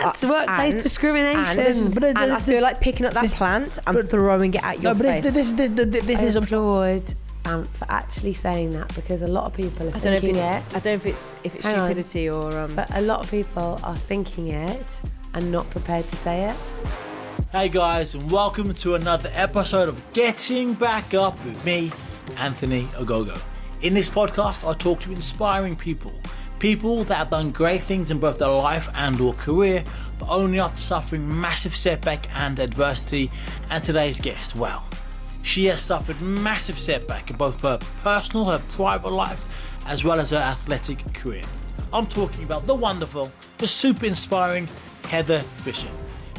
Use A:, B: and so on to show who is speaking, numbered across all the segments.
A: That's workplace discrimination.
B: And I feel like picking up that plant and throwing it at your face.
A: This is applaud for actually saying that, because a lot of people are thinking it.
B: I don't know if it's stupidity or.
A: But a lot of people are thinking it and not prepared to say it.
C: Hey guys, and welcome to another episode of Getting Back Up with me, Anthony Ogogo. In this podcast, I talk to inspiring people that have done great things in both their life and or career, but only after suffering massive setback and adversity. And today's guest, well, she has suffered massive setback in both her personal, her private life, as well as her athletic career. I'm talking about the wonderful, the super inspiring Heather Fisher.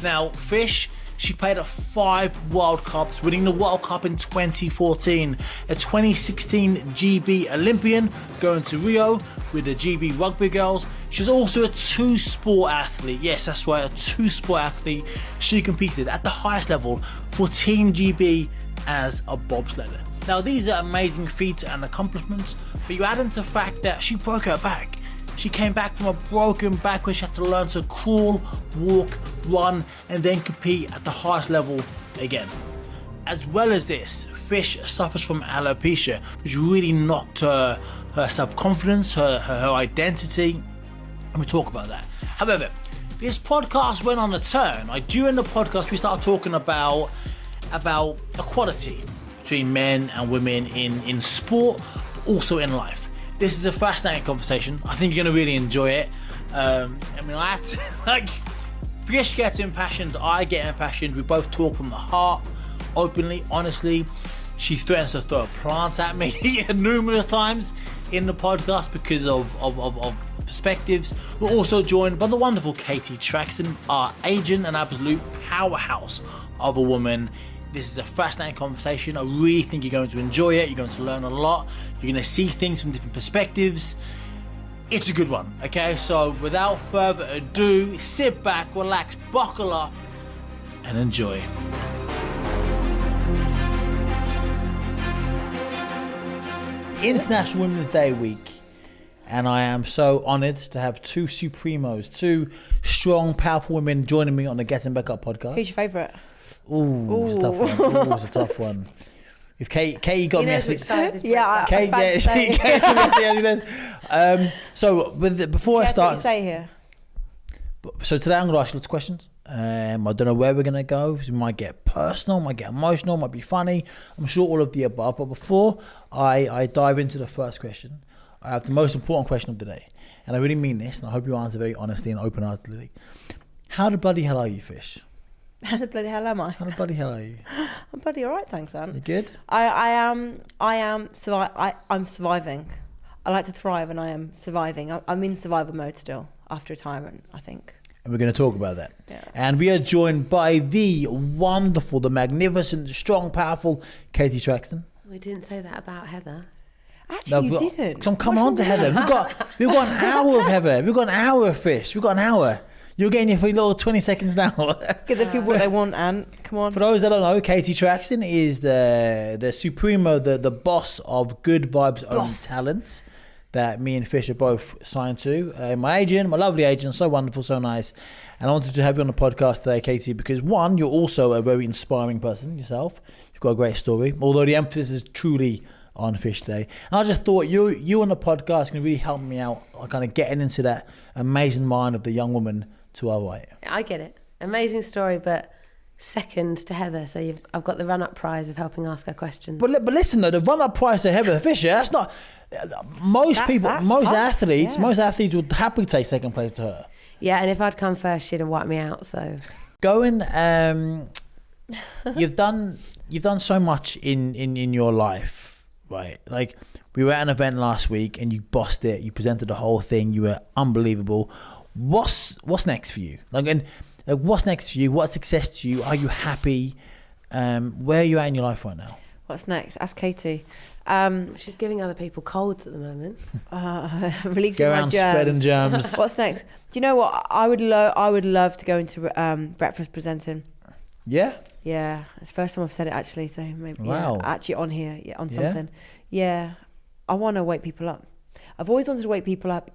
C: Now, Fish, she played at 5 World Cups, winning the World Cup in 2014, a 2016 GB Olympian, going to Rio with the GB Rugby Girls. She's also a 2-sport athlete. Yes, that's right, a 2-sport athlete. She competed at the highest level for Team GB as a bobsledder. Now, these are amazing feats and accomplishments, but you add into the fact that she broke her back. She came back from a broken back where she had to learn to crawl, walk, run, and then compete at the highest level again. As well as this, Fish suffers from alopecia, which really knocked her self-confidence, her identity, and we talk about that. However, this podcast went on a turn. During the podcast, we started talking about equality between men and women in sport, but also in life. This is a fascinating conversation. I think you're going to really enjoy it. Fish gets impassioned, I get impassioned. We both talk from the heart, openly, honestly. She threatens to throw a plant at me numerous times in the podcast because of perspectives. We're also joined by the wonderful Katie Traxton, our agent, an absolute powerhouse of a woman. This is a fascinating conversation. I really think you're going to enjoy it. You're going to learn a lot. You're going to see things from different perspectives. It's a good one, okay? So without further ado, sit back, relax, buckle up, and enjoy. International Women's Day week, and I am so honoured to have two supremos, two strong, powerful women joining me on the Getting Back Up podcast.
B: Who's your favourite?
C: Ooh, it's a tough one. It's a tough one. If Katie got me a six,
B: yeah,
C: Katie got me a so before I start,
B: say here.
C: So today I'm going to ask you lots of questions. I don't know where we're going to go. It might get personal, might get emotional, might be funny. I'm sure all of the above. But before I dive into the first question, I have the most important question of the day, and I really mean this, and I hope you answer very honestly and open-heartedly. How the bloody hell are you, Fish?
B: How the bloody hell am I?
C: How the bloody hell are you?
B: I'm bloody alright, thanks, Anne.
C: You good?
B: I am I'm surviving. I like to thrive, and I am surviving. I'm in survival mode still after retirement, I think.
C: And we're going to talk about that.
B: Yeah.
C: And we are joined by the wonderful, the magnificent, strong, powerful Katie Traxton.
A: We didn't say that about Heather.
B: Actually, you didn't.
C: So I'm coming on to Heather. We've got an hour of Heather. We've got an hour of Fish. We've got an hour. You're getting your free little 20 seconds now.
B: Give the people what they want, Anne. Come on.
C: For those that don't know, Katie Traxton is the supremo, the boss of Good Vibes Own Talent that me and Fish are both signed to. My agent, my lovely agent, so wonderful, so nice. And I wanted to have you on the podcast today, Katie, because one, you're also a very inspiring person yourself. You've got a great story, although the emphasis is truly on Fish today. And I just thought you on the podcast can really help me out, kind of getting into that amazing mind of the young woman to our right.
A: I get it. Amazing story, but second to Heather. So I've got the run-up prize of helping ask her questions.
C: But listen though, the run-up prize to Heather Fisher, that's not... Most athletes would happily take second place to her.
A: Yeah, and if I'd come first, she'd have wiped me out, so...
C: Going, you've done so much in your life, right? Like, we were at an event last week and you bossed it, you presented the whole thing, you were unbelievable. What's next for you? What's next for you? What's success to you? Are you happy? Where are you at in your life right now?
B: What's next? Ask Katie.
A: She's giving other people colds at the moment.
B: Releasing
C: Go around spreading germs.
B: What's next? Do you know what? I would love to go into breakfast presenting.
C: Yeah?
B: Yeah. It's the first time I've said it actually, so maybe
C: wow.
B: Actually on here, on something. Yeah. I want to wake people up. I've always wanted to wake people up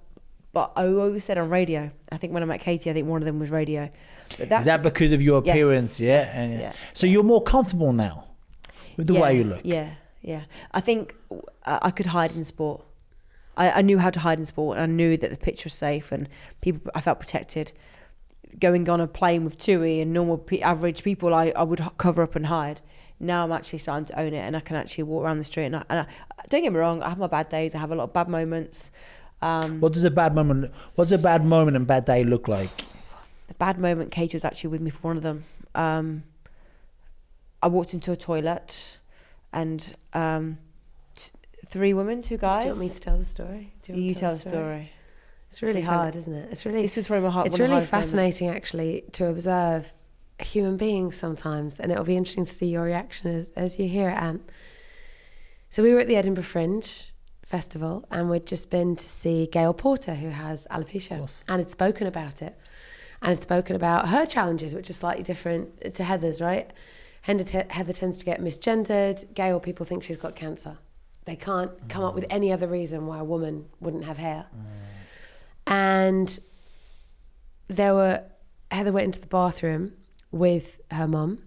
B: but I always said on radio. I think when I met Katie, I think one of them was radio. But
C: Is that because of your appearance?
B: Yes,
C: Yeah.
B: yeah.
C: So you're more comfortable now with the way you look.
B: Yeah. I think I could hide in sport. I knew how to hide in sport, and I knew that the pitch was safe, and I felt protected. Going on a plane with Tui and normal average people, I would cover up and hide. Now I'm actually starting to own it, and I can actually walk around the street. And I don't get me wrong, I have my bad days. I have a lot of bad moments.
C: What does a bad moment and bad day look like?
B: The bad moment, Katie was actually with me for one of them. I walked into a toilet, and 3 women, 2 guys.
A: Do you want me to tell the story?
B: You tell the story.
A: It's really hard, isn't it? It's really.
B: This was probably my heart.
A: It's really fascinating, actually, to observe human beings sometimes, and it'll be interesting to see your reaction as you hear it, Ant. So we were at the Edinburgh Fringe Festival, and we'd just been to see Gail Porter, who has alopecia, and had spoken about it, and had spoken about her challenges, which are slightly different to Heather's, right? Heather tends to get misgendered. Gail, people think she's got cancer. They can't come up with any other reason why a woman wouldn't have hair. And Heather went into the bathroom with her mum,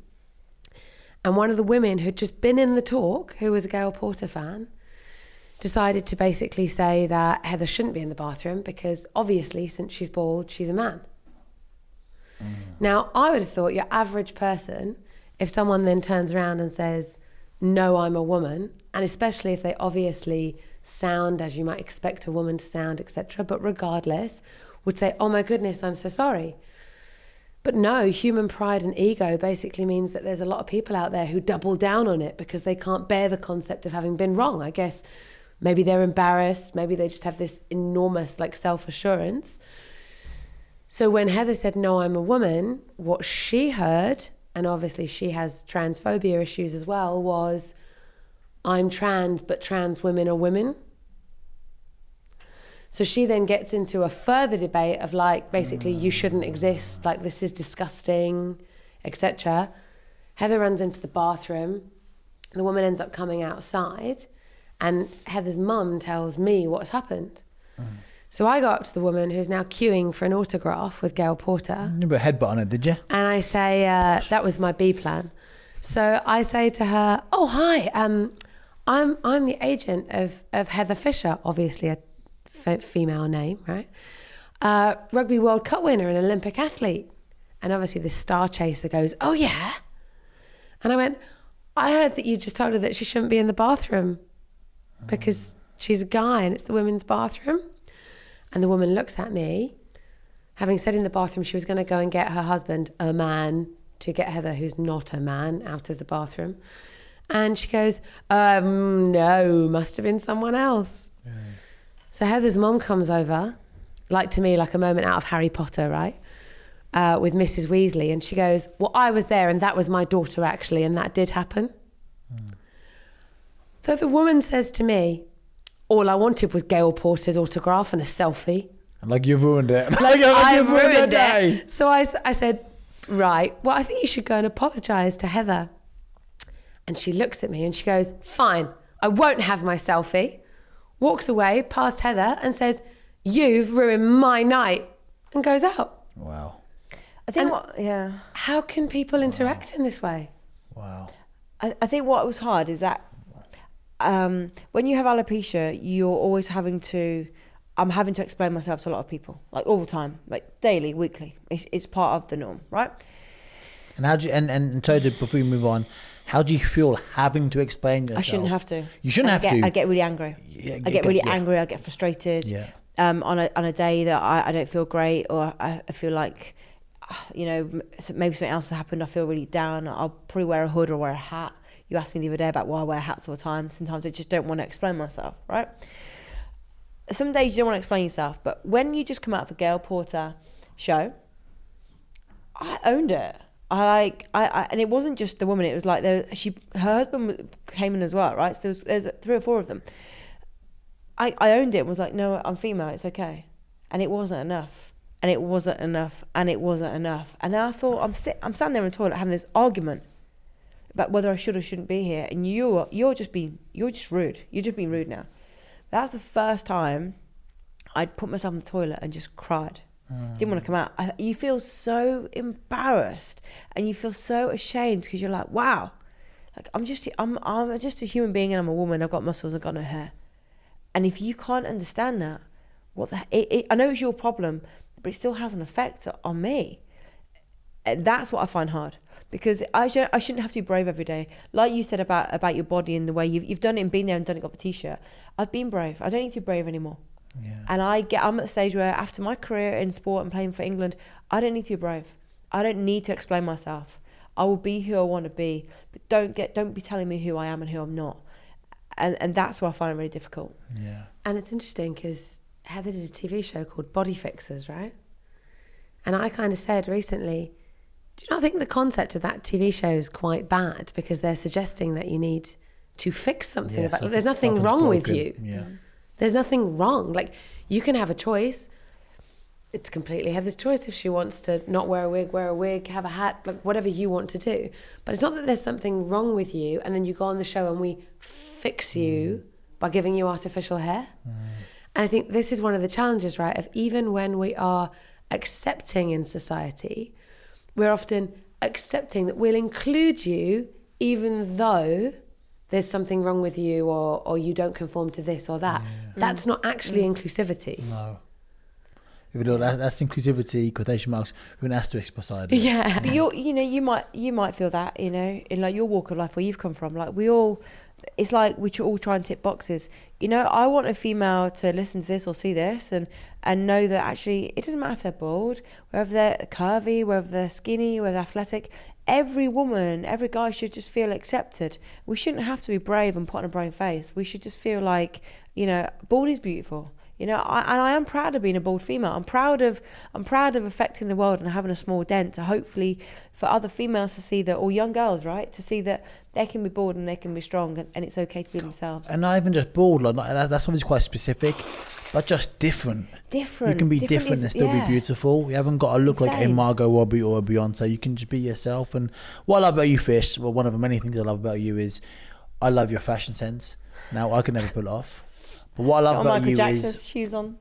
A: and one of the women who'd just been in the talk, who was a Gail Porter fan, decided to basically say that Heather shouldn't be in the bathroom because obviously, since she's bald, she's a man. Now, I would have thought your average person, if someone then turns around and says, no, I'm a woman, and especially if they obviously sound as you might expect a woman to sound, etc., but regardless, would say, oh my goodness, I'm so sorry. But no, human pride and ego basically means that there's a lot of people out there who double down on it because they can't bear the concept of having been wrong. I guess maybe they're embarrassed, maybe they just have this enormous self-assurance. So when Heather said, no, I'm a woman, what she heard, and obviously she has transphobia issues as well, was, I'm trans, but trans women are women. So she then gets into a further debate of basically you shouldn't exist, this is disgusting, etc. Heather runs into the bathroom. The woman ends up coming outside, and Heather's mum tells me what's happened. So I go up to the woman who's now queuing for an autograph with Gail Porter.
C: You put a headbutt on it, did you?
A: And I say, that was my B plan. So I say to her, oh, hi, I'm the agent of Heather Fisher, obviously a female name, right? Rugby World Cup winner and Olympic athlete. And obviously the star chaser goes, oh yeah? And I went, I heard that you just told her that she shouldn't be in the bathroom because she's a guy and it's the women's bathroom. And the woman looks at me, having said in the bathroom she was going to go and get her husband, a man, to get Heather, who's not a man, out of the bathroom. And she goes, no, must have been someone else. Yeah. So Heather's mom comes over, to me, like a moment out of Harry Potter, right? With Mrs. Weasley. And she goes, well, I was there and that was my daughter actually, and that did happen. So the woman says to me, all I wanted was Gail Porter's autograph and a selfie.
C: You've ruined it.
A: I've ruined it. So I said, right, well, I think you should go and apologise to Heather. And she looks at me and she goes, fine, I won't have my selfie. Walks away past Heather and says, you've ruined my night, and goes out.
C: Wow.
B: I think
A: how can people interact in this way?
C: Wow.
B: I think what was hard is that when you have alopecia, you're always having to explain myself to a lot of people, all the time, daily, weekly. It's part of the norm, right?
C: And how do you, and so before we move on, how do you feel having to explain yourself?
B: I shouldn't have to.
C: You shouldn't have to.
B: I get really angry. I get really angry. I get frustrated.
C: Yeah.
B: On a day that I don't feel great, or I feel like, maybe something else has happened. I feel really down. I'll probably wear a hood or wear a hat. You asked me the other day about why I wear hats all the time. Sometimes I just don't want to explain myself, right? Some days you don't want to explain yourself, but when you just come out of a Gail Porter show, I owned it. And it wasn't just the woman. It was her husband came in as well, right? So there's 3 or 4 of them. I owned it and was like, no, I'm female, it's okay. And it wasn't enough. And it wasn't enough. And it wasn't enough. And then I thought, I'm standing there in the toilet having this argument about whether I should or shouldn't be here. And you're just rude. You're just being rude now. That was the first time I'd put myself in the toilet and just cried. Didn't want to come out. You feel so embarrassed and you feel so ashamed because you're like, wow, like I'm just a human being and I'm a woman. I've got muscles, I've got no hair. And if you can't understand that, I know it's your problem, but it still has an effect on me. And that's what I find hard, because I shouldn't have to be brave every day. Like you said about your body and the way you've done it and been there and done it, got the t-shirt. I've been brave. I don't need to be brave anymore.
C: Yeah.
B: And I'm at the stage where after my career in sport and playing for England, I don't need to be brave. I don't need to explain myself. I will be who I want to be, but don't be telling me who I am and who I'm not. And that's what I find really difficult.
C: Yeah.
A: And it's interesting because Heather did a TV show called Body Fixers, right? And I kind of said recently, do you not think the concept of that TV show is quite bad, because they're suggesting that you need to fix something about there's nothing wrong with you.
C: Yeah.
A: There's nothing wrong. Like, you can have a choice. It's completely Heather's choice if she wants to not wear a wig, have a hat, like whatever you want to do. But it's not that there's something wrong with you and then you go on the show and we fix you by giving you artificial hair. And I think this is one of the challenges, right, of even when we are accepting in society, we're often accepting that we'll include you even though there's something wrong with you or you don't conform to this or that. That's not actually inclusivity.
C: No. Even though that's inclusivity, quotation marks, with an asterisk beside it.
B: Yeah. But you might feel that, in like your walk of life where you've come from, like it's like we all try and tick boxes. I want a female to listen to this or see this and know that actually it doesn't matter if they're bald, whether they're curvy, whether they're skinny, whether they're athletic. Every woman, every guy should just feel accepted. We shouldn't have to be brave and put on a brave face. We should just feel like, bald is beautiful. I am proud of being a bald female. I'm proud of affecting the world and having a small dent to hopefully for other females to see that, or young girls, right, to see that they can be bald and they can be strong and it's okay to be themselves.
C: And not even just bald, like that's obviously quite specific, but just different. You can be different and still be beautiful. You haven't got to look like a Margot Robbie or a Beyonce. You can just be yourself. And what I love about you, Fish, well, one of the many things I love about you is I love your fashion sense. Now, I could never pull it off. But what I love about you is
B: shoes on.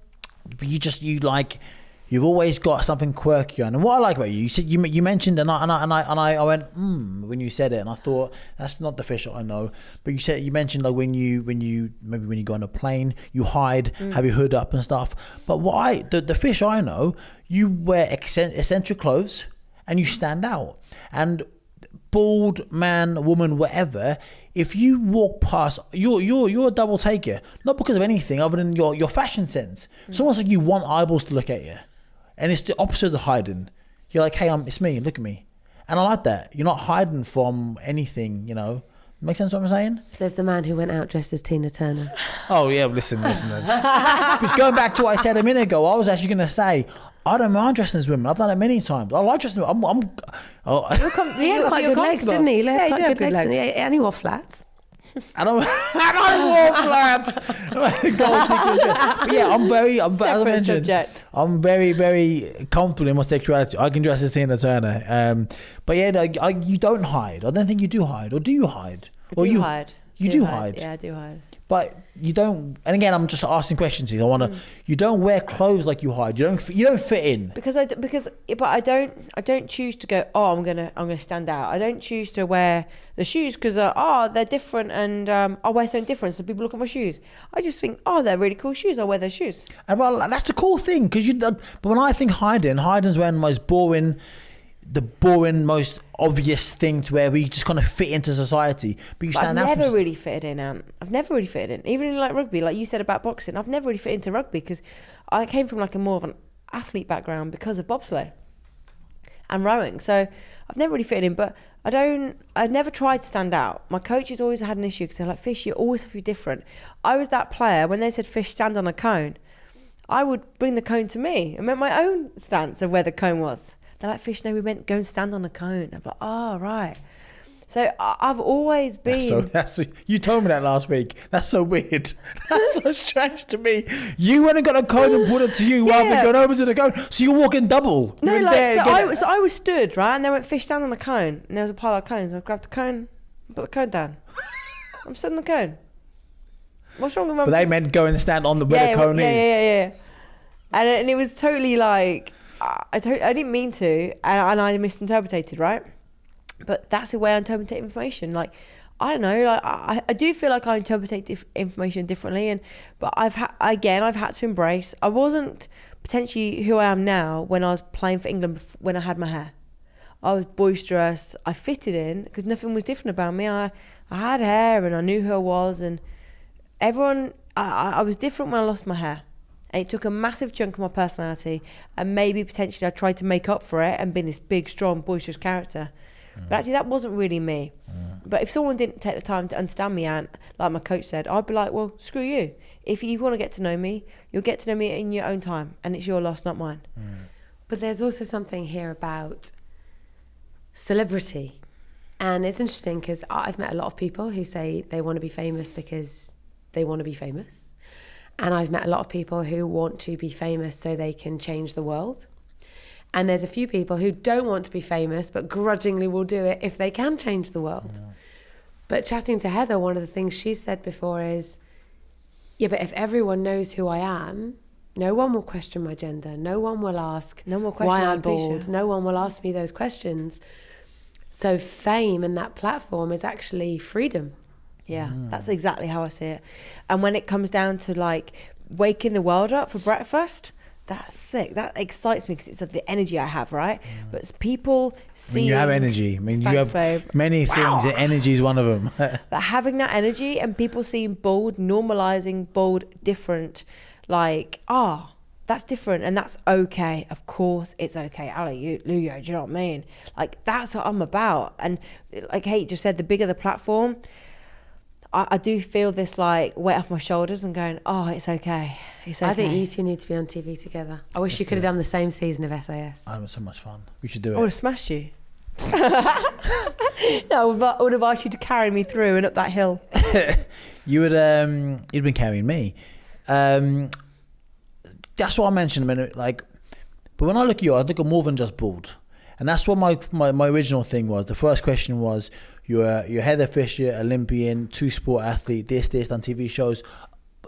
C: You've always got something quirky on. And what I like about you said you mentioned, and I went when you said it, and I thought that's not the Fish I know. But you mentioned like when you go on a plane, you hide, have your hood up and stuff. But the Fish I know, you wear eccentric clothes and you stand out. And bald man, woman, whatever, if you walk past, you're a double taker, not because of anything other than your fashion sense. It's almost like you want eyeballs to look at you, and it's the opposite of hiding. You're like, hey, it's me, look at me. And I like that. You're not hiding from anything, Make sense what I'm saying?
A: Says the man who went out dressed as Tina Turner.
C: Oh yeah, listen then. Because going back to what I said a minute ago, I was actually going to say, I don't mind dressing as women. I've done it many times. I like dressing. He
A: had quite good legs, didn't he? He had quite good legs. And he wore flats.
C: I wore flats. But yeah, I'm as I mentioned, I'm very, very comfortable in my sexuality. I can dress as Tina Turner. But yeah, you don't hide. I don't think you do hide. Or do you hide?
B: I do hide.
C: You do hide.
B: Yeah, I do hide.
C: But you don't. And again, I'm just asking questions here. You don't wear clothes like you hide. You don't fit in.
B: But I don't choose to go. Oh, I'm gonna stand out. I don't choose to wear the shoes because they're different and I'll wear something different so people look at my shoes. I just think they're really cool shoes. I'll wear those shoes.
C: And well, that's the cool thing because But when I think hiding's wearing the most boring. The most obvious thing to where we just kind of fit into society, but you stand out.
B: I've never really fitted in, Ant. I've never really fitted in, even in like rugby, like you said about boxing. I've never really fit into rugby because I came from like a more of an athlete background because of bobsleigh and rowing. So I've never really fitted in, but I've never tried to stand out. My coaches always had an issue because they're like, Fish, you always have to be different. I was that player when they said, Fish, stand on a cone. I would bring the cone to me and make my own stance of where the cone was. They're like, Fish, no, we meant go and stand on a cone. I'm like, right. So I've always been...
C: You told me that last week. That's so weird. That's so strange to me. You went and got a cone and put it to you rather than going over to the cone. So you're walking double.
B: No, so I was stood, right? And they went, Fish, stand on a cone. And there was a pile of cones. I grabbed the cone, put the cone down. I'm stood on the cone. What's wrong with my...
C: But they meant go and stand on the cone is.
B: Yeah. And it was totally like, I didn't mean to, and I misinterpreted, right? But that's the way I interpret information. Like, I don't know, like I do feel like I interpret information differently, but I've had to embrace. I wasn't potentially who I am now when I was playing for England when I had my hair. I was boisterous. I fitted in because nothing was different about me. I had hair and I knew who I was, and everyone. I was different when I lost my hair, and it took a massive chunk of my personality. And maybe potentially I tried to make up for it and be this big, strong, boisterous character. But actually, that wasn't really me. But if someone didn't take the time to understand me, and like my coach said, I'd be like, well, screw you. If you want to get to know me, you'll get to know me in your own time, and it's your loss, not mine.
A: But there's also something here about celebrity. And it's interesting because I've met a lot of people who say they want to be famous because they want to be famous. And I've met a lot of people who want to be famous so they can change the world. And there's a few people who don't want to be famous but grudgingly will do it if they can change the world. Yeah. But chatting to Heather, one of the things she said before is, yeah, but if everyone knows who I am, no one will question my gender. No one will ask why I'm bald. No one will ask me those questions. So fame and that platform is actually freedom.
B: Yeah, that's exactly how I see it. And when it comes down to like waking the world up for breakfast, that's sick. That excites me because it's like the energy I have, right? But people see.
C: You have energy. I mean, you have many things, and energy is one of them.
B: But having that energy and people seeing bold, normalizing bold, different, like, that's different and that's okay. Of course it's okay. Hallelujah, do you know what I mean? Like, that's what I'm about. And like Kate just said, the bigger the platform, I do feel this like weight off my shoulders and going, it's okay. It's okay.
A: I think you two need to be on TV together. I wish you could have done the same season of SAS.
C: That was so much fun. We should do it.
B: I would have smashed you. No, I would have asked you to carry me through and up that hill.
C: You'd been carrying me. That's what I mentioned a minute. Like, but when I look at you, I look at more than just bald, and that's what my original thing was. The first question was, you're Heather Fisher, Olympian, two-sport athlete, this, done TV shows.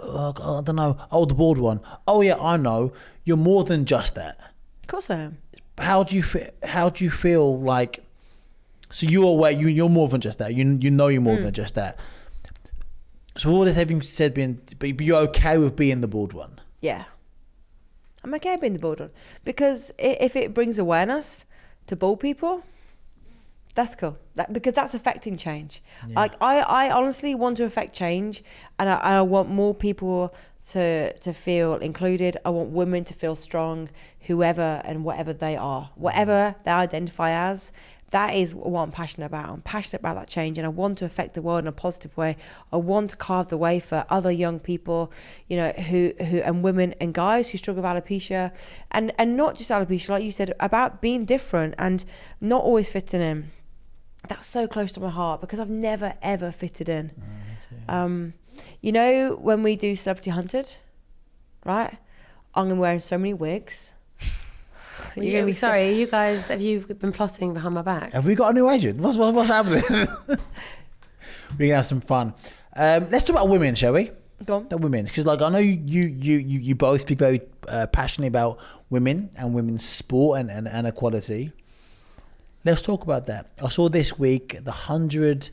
C: I don't know. Oh, the bald one. Oh yeah, I know. You're more than just that.
B: Of course I am.
C: How do you feel like? So you're aware. You're more than just that. You know you're more than just that. So all this having said, but you're okay with being the bald one.
B: Yeah, I'm okay being the bald one because if it brings awareness to bald people, that's cool. Because that's affecting change. Yeah. Like I honestly want to affect change, and I want more people to feel included. I want women to feel strong, whoever and whatever they are, whatever they identify as. That is what I'm passionate about. I'm passionate about that change, and I want to affect the world in a positive way. I want to carve the way for other young people, you know, who and women and guys who struggle with alopecia, and not just alopecia, like you said, about being different and not always fitting in. That's so close to my heart because I've never ever fitted in. You know, when we do Celebrity Hunted, right? I'm wearing so many wigs.
A: You're gonna be sorry, you guys, have you been plotting behind my back?
C: Have we got a new agent? What's happening? We're gonna have some fun. Let's talk about women, shall we?
B: Go on.
C: The women, because like I know you both speak very passionately about women and women's sport and equality. Let's talk about that. I saw this week the 100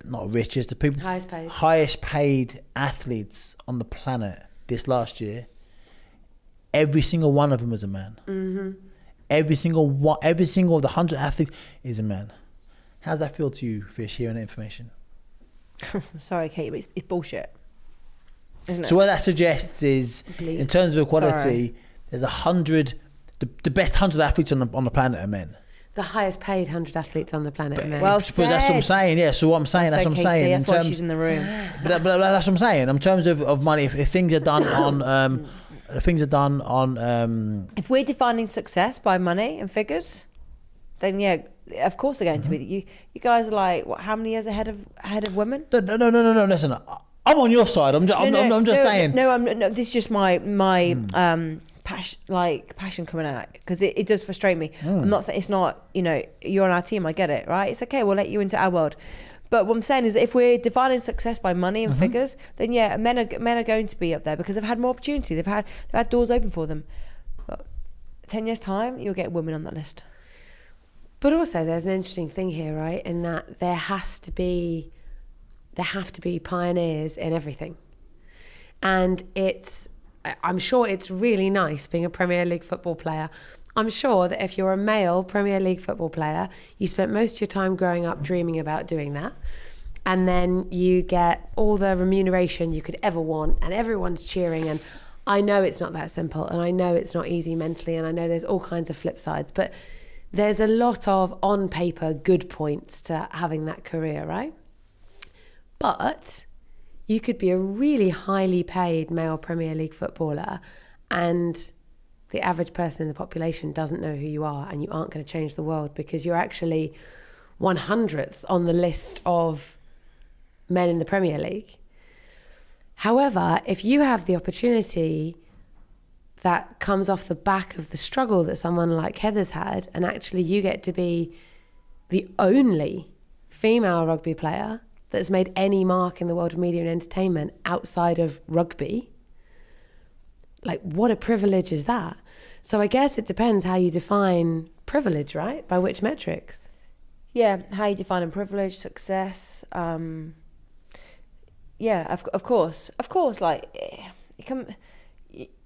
C: not richest, the people highest paid athletes on the planet this last year. Every single one of them is a man. Mm-hmm. Every single of the 100 athletes is a man. How does that feel to you, Fish, hearing that information?
B: Sorry, Kate, but it's bullshit, isn't it?
C: So what that suggests is, in terms of equality, there's 100, the best 100 athletes on the planet are men.
A: The highest paid 100 athletes on the planet are men.
B: Well
C: said. That's what I'm saying. Yeah. So what I'm saying, that's what I'm saying.
B: That's why she's in the room.
C: But that's what I'm saying. In terms of money, if things are done on. If
B: we're defining success by money and figures, then yeah, of course they're going to be. You guys are like, what? How many years ahead of women?
C: No. Listen, I'm on your side. I'm just saying.
B: No, this is just my passion coming out because it does frustrate me. I'm not saying it's not. You know, you're on our team. I get it, right? It's okay. We'll let you into our world, But what I'm saying is, if we're defining success by money and figures, then yeah, men are going to be up there because they've had more opportunity. They've had doors open for them. But 10 years time, you'll get women on that list.
A: But also, there's an interesting thing here, right? In that there have to be pioneers in everything, and I'm sure it's really nice being a Premier League football player. I'm sure that if you're a male Premier League football player, you spent most of your time growing up dreaming about doing that. And then you get all the remuneration you could ever want, and everyone's cheering. And I know it's not that simple, and I know it's not easy mentally, and I know there's all kinds of flip sides, but there's a lot of, on paper, good points to having that career, right? But you could be a really highly paid male Premier League footballer, and the average person in the population doesn't know who you are, and you aren't going to change the world because you're actually 100th on the list of men in the Premier League. However, if you have the opportunity that comes off the back of the struggle that someone like Heather's had, and actually you get to be the only female rugby player that's made any mark in the world of media and entertainment outside of rugby, like, what a privilege is that? So I guess it depends how you define privilege, right? By which metrics?
B: Yeah, how you define privilege, success. Yeah, of course. Like,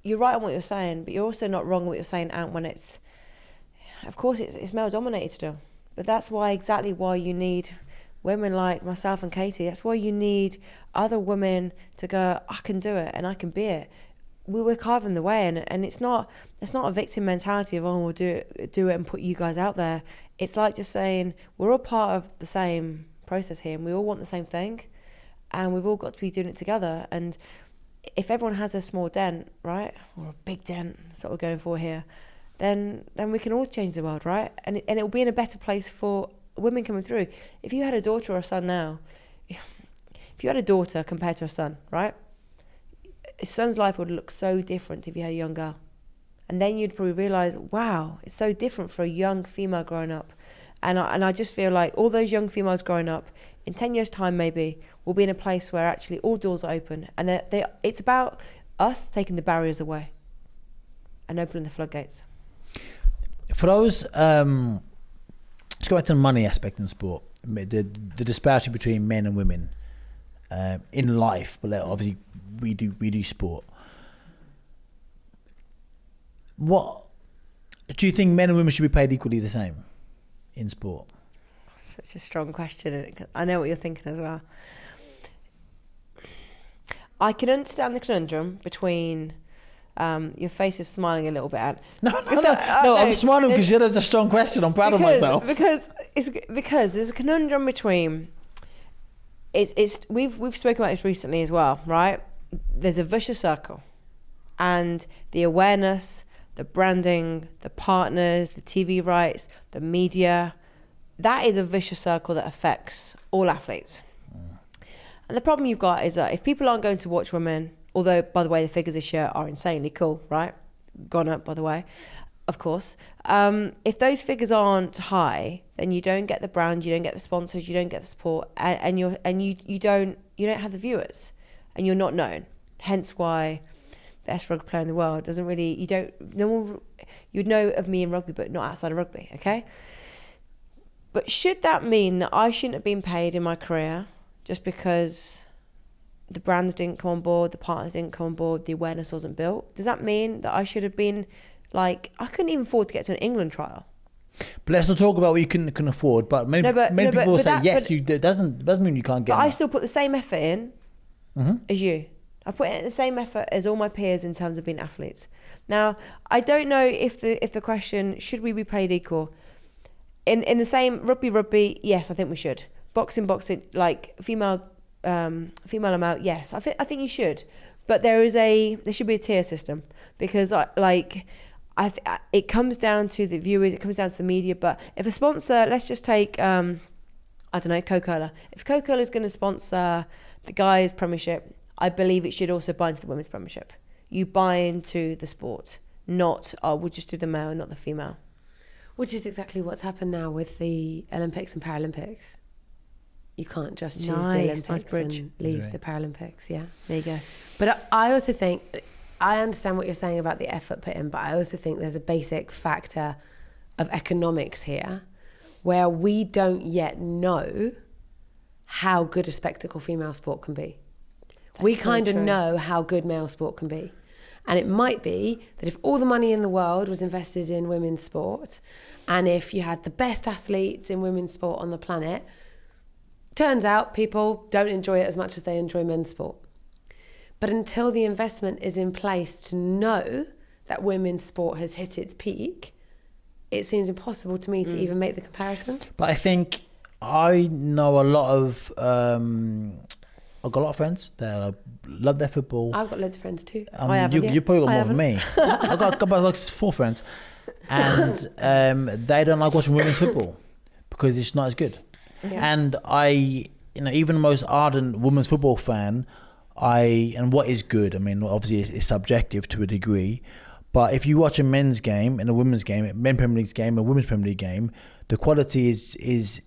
B: you're right on what you're saying, but you're also not wrong on what you're saying, Ant, when it's male dominated still. But that's exactly why you need women like myself and Katie. That's why you need other women to go, I can do it and I can be it. We're carving the way, and it's not a victim mentality of, oh, we'll do it and put you guys out there. It's like just saying we're all part of the same process here, and we all want the same thing, and we've all got to be doing it together. And if everyone has a small dent, right, or a big dent, that's what we're going for here, then we can all change the world, right? And it will be in a better place for women coming through. If you had a daughter or a son now, if you had a daughter compared to a son, right? His son's life would look so different if you had a young girl. And then you'd probably realise, wow, it's so different for a young female growing up. And I just feel like all those young females growing up, in 10 years' time maybe, will be in a place where actually all doors are open. And it's about us taking the barriers away and opening the floodgates.
C: For those, let's go back to the money aspect in sport. The disparity between men and women in life, but obviously we do sport. What do you think men and women should be paid equally the same in sport?
B: Such a strong question. I know what you're thinking as well. I can understand the conundrum between your face is smiling a little bit at.
C: No, I'm smiling because that's a strong question. I'm proud of myself.
B: Because there's a conundrum between we've spoken about this recently as well, right? There's a vicious circle, and the awareness, the branding, the partners, the TV rights, the media, that is a vicious circle that affects all athletes. And the problem you've got is that if people aren't going to watch women, although, by the way, the figures this year are insanely cool, right? Gone up, by the way, of course. If those figures aren't high, then you don't get the brand, you don't get the sponsors, you don't get the support, and you don't have the viewers, and you're not known. Hence why best rugby player in the world doesn't really, you'd know of me in rugby, but not outside of rugby, okay? But should that mean that I shouldn't have been paid in my career just because the brands didn't come on board, the partners didn't come on board, the awareness wasn't built? Does that mean that I should have been, like, I couldn't even afford to get to an England trial?
C: But let's not talk about what you can afford. But many people will say, yes, it doesn't mean you can't get
B: But
C: that.
B: I still put the same effort in as you. I put in the same effort as all my peers in terms of being athletes. Now, I don't know if the question, should we be paid equal? In the same rugby, yes, I think we should. Boxing, like female amount, yes, I think you should. But there should be a tier system, because it comes down to the viewers, it comes down to the media. But if a sponsor, let's just take I don't know, Coca-Cola. If Coca-Cola is going to sponsor the guys' premiership, I believe it should also buy into the women's premiership. You buy into the sport, not we'll just do the male, not the female.
A: Which is exactly what's happened now with the Olympics and Paralympics. you can't just choose
B: Nice,
A: the
B: nice
A: Olympics
B: bridge.
A: and leave
C: Right.
A: the Paralympics. Yeah.
B: There you go.
A: But I also think, I understand what you're saying about the effort put in, but I also think there's a basic factor of economics here where we don't yet know how good a spectacle female sport can be. We
B: so
A: kind of
B: true.
A: know how good male sport can be. And it might be that if all the money in the world was invested in women's sport, and if you had the best athletes in women's sport on the planet, turns out people don't enjoy it as much as they enjoy men's sport. But until the investment is in place to know that women's sport has hit its peak, it seems impossible to me to even make the comparison.
C: But I think I know a lot of I've got a lot of friends that love their football.
A: I've got loads of friends too.
B: I haven't
C: you
B: yet.
C: probably got
B: I
C: more than me. I've got about like 4 friends, and they don't like watching women's football because it's not as good.
A: Yeah.
C: And even the most ardent women's football fan, and what is good? I mean, obviously it's subjective to a degree, but if you watch a men's game and a women's game, a men's Premier League game, a women's Premier League game, the quality is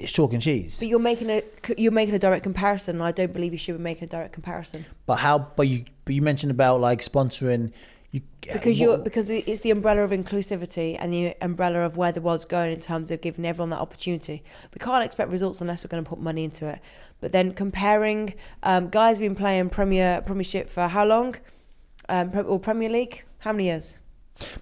C: chalk and cheese.
B: But you're making a direct comparison. And I don't believe you should be making a direct comparison.
C: But you mentioned about like sponsoring.
B: Because it's the umbrella of inclusivity and the umbrella of where the world's going in terms of giving everyone that opportunity. We can't expect results unless we're going to put money into it. But then comparing, guys have been playing Premiership for how long? Or Premier League? How many years?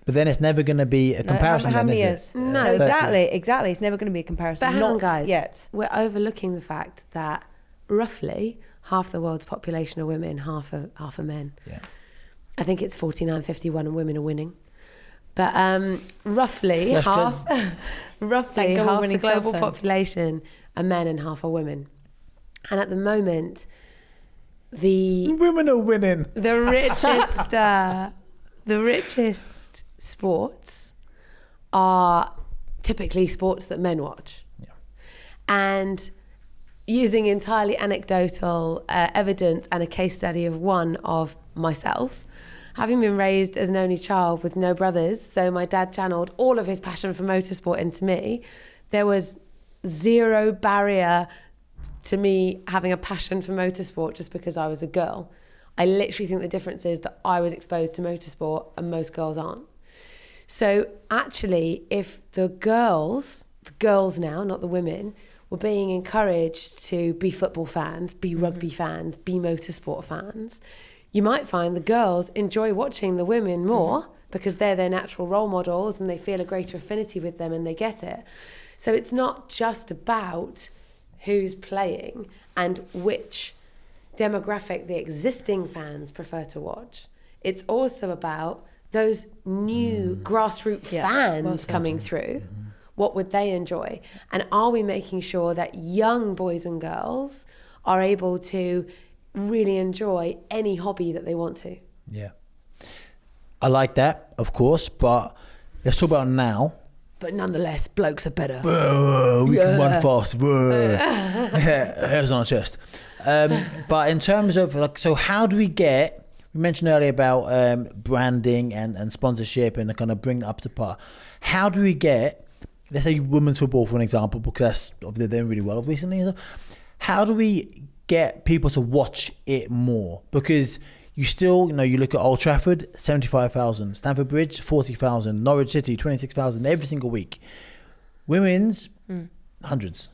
C: But then it's never going to be a comparison.
B: How
C: then,
B: many
C: is
B: years?
C: it?
A: No,
B: exactly. It's never going to be a comparison.
A: But hang on,
B: Not
A: guys.
B: yet.
A: We're overlooking the fact that roughly half the world's population are women, half are men.
C: Yeah.
A: I think it's 49-51 and women are winning. But roughly
C: That's
A: half
B: Thank God we're
A: half the
B: winning
A: global
B: something.
A: population are men and half are women. And at the moment, the
C: Women are winning.
A: richest the richest sports are typically sports that men watch.
C: Yeah.
A: And using entirely anecdotal evidence and a case study of one of myself, having been raised as an only child with no brothers, so my dad channeled all of his passion for motorsport into me, there was zero barrier to me having a passion for motorsport just because I was a girl. I literally think the difference is that I was exposed to motorsport and most girls aren't. So actually, if the girls now, not the women, were being encouraged to be football fans, be rugby fans, be motorsport fans, you might find the girls enjoy watching the women more because they're their natural role models and they feel a greater affinity with them and they get it. So it's not just about who's playing and which demographic the existing fans prefer to watch. It's also about those new grassroots fans coming through. What would they enjoy? And are we making sure that young boys and girls are able to really enjoy any hobby that they want to?
C: Yeah. I like that, of course, but let's talk about now.
A: But nonetheless, blokes are better.
C: Whoa, we can run fast. Whoa. Hairs on our chest. But in terms of so how do we get? We mentioned earlier about branding and sponsorship and kind of bring it up to par. How do we get? Let's say women's football, for an example, because they're doing really well recently. How do we get people to watch it more? Because you still, you look at Old Trafford, 75,000, Stamford Bridge, 40,000, Norwich City, 26,000 every single week. Women's, hundreds.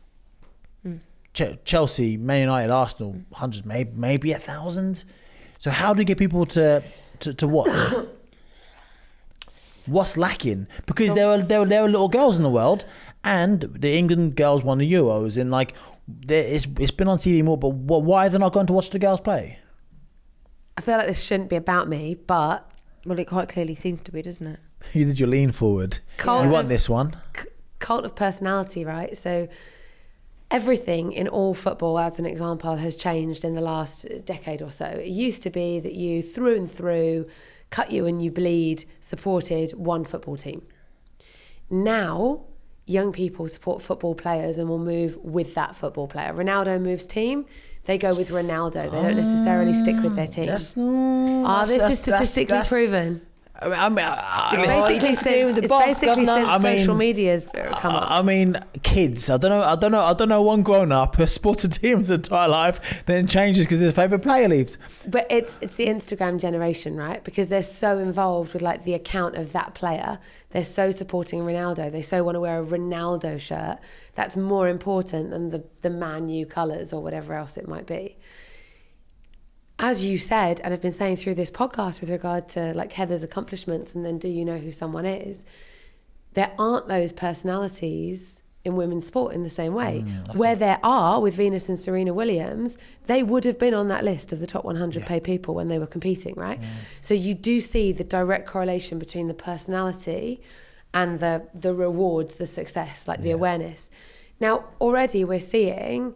C: Chelsea, Man United, Arsenal, hundreds, maybe 1,000. So how do we get people to watch? What's lacking? Because there are little girls in the world, and the England girls won the Euros, and it's been on TV more. But why are they not going to watch the girls play?
A: I feel like this shouldn't be about me, but
B: Well, it quite clearly seems to be, doesn't it?
C: You did your lean forward.
A: Cult
C: You
A: of-
C: want this one?
A: Cult of personality, right? So everything in all football, as an example, has changed in the last decade or so. It used to be that you, through and through, cut you and you bleed, supported one football team. Now, young people support football players and will move with that football player. Ronaldo moves team, they go with Ronaldo. They don't necessarily stick with their team. This is statistically proven. It's basically since social media's come up.
C: I mean, kids. I don't know one grown up who supported a team his entire life, then changes because his favourite player leaves.
A: But it's the Instagram generation, right? Because they're so involved with like the account of that player. They're so supporting Ronaldo. They so want to wear a Ronaldo shirt. That's more important than the Man U colours or whatever else it might be. As you said, and I've been saying through this podcast with regard to like Heather's accomplishments and then do you know who someone is, there aren't those personalities in women's sport in the same way. Where there are with Venus and Serena Williams, they would have been on that list of the top 100 paid people when they were competing, right? So you do see the direct correlation between the personality and the rewards, the success, like the awareness. Now, already we're seeing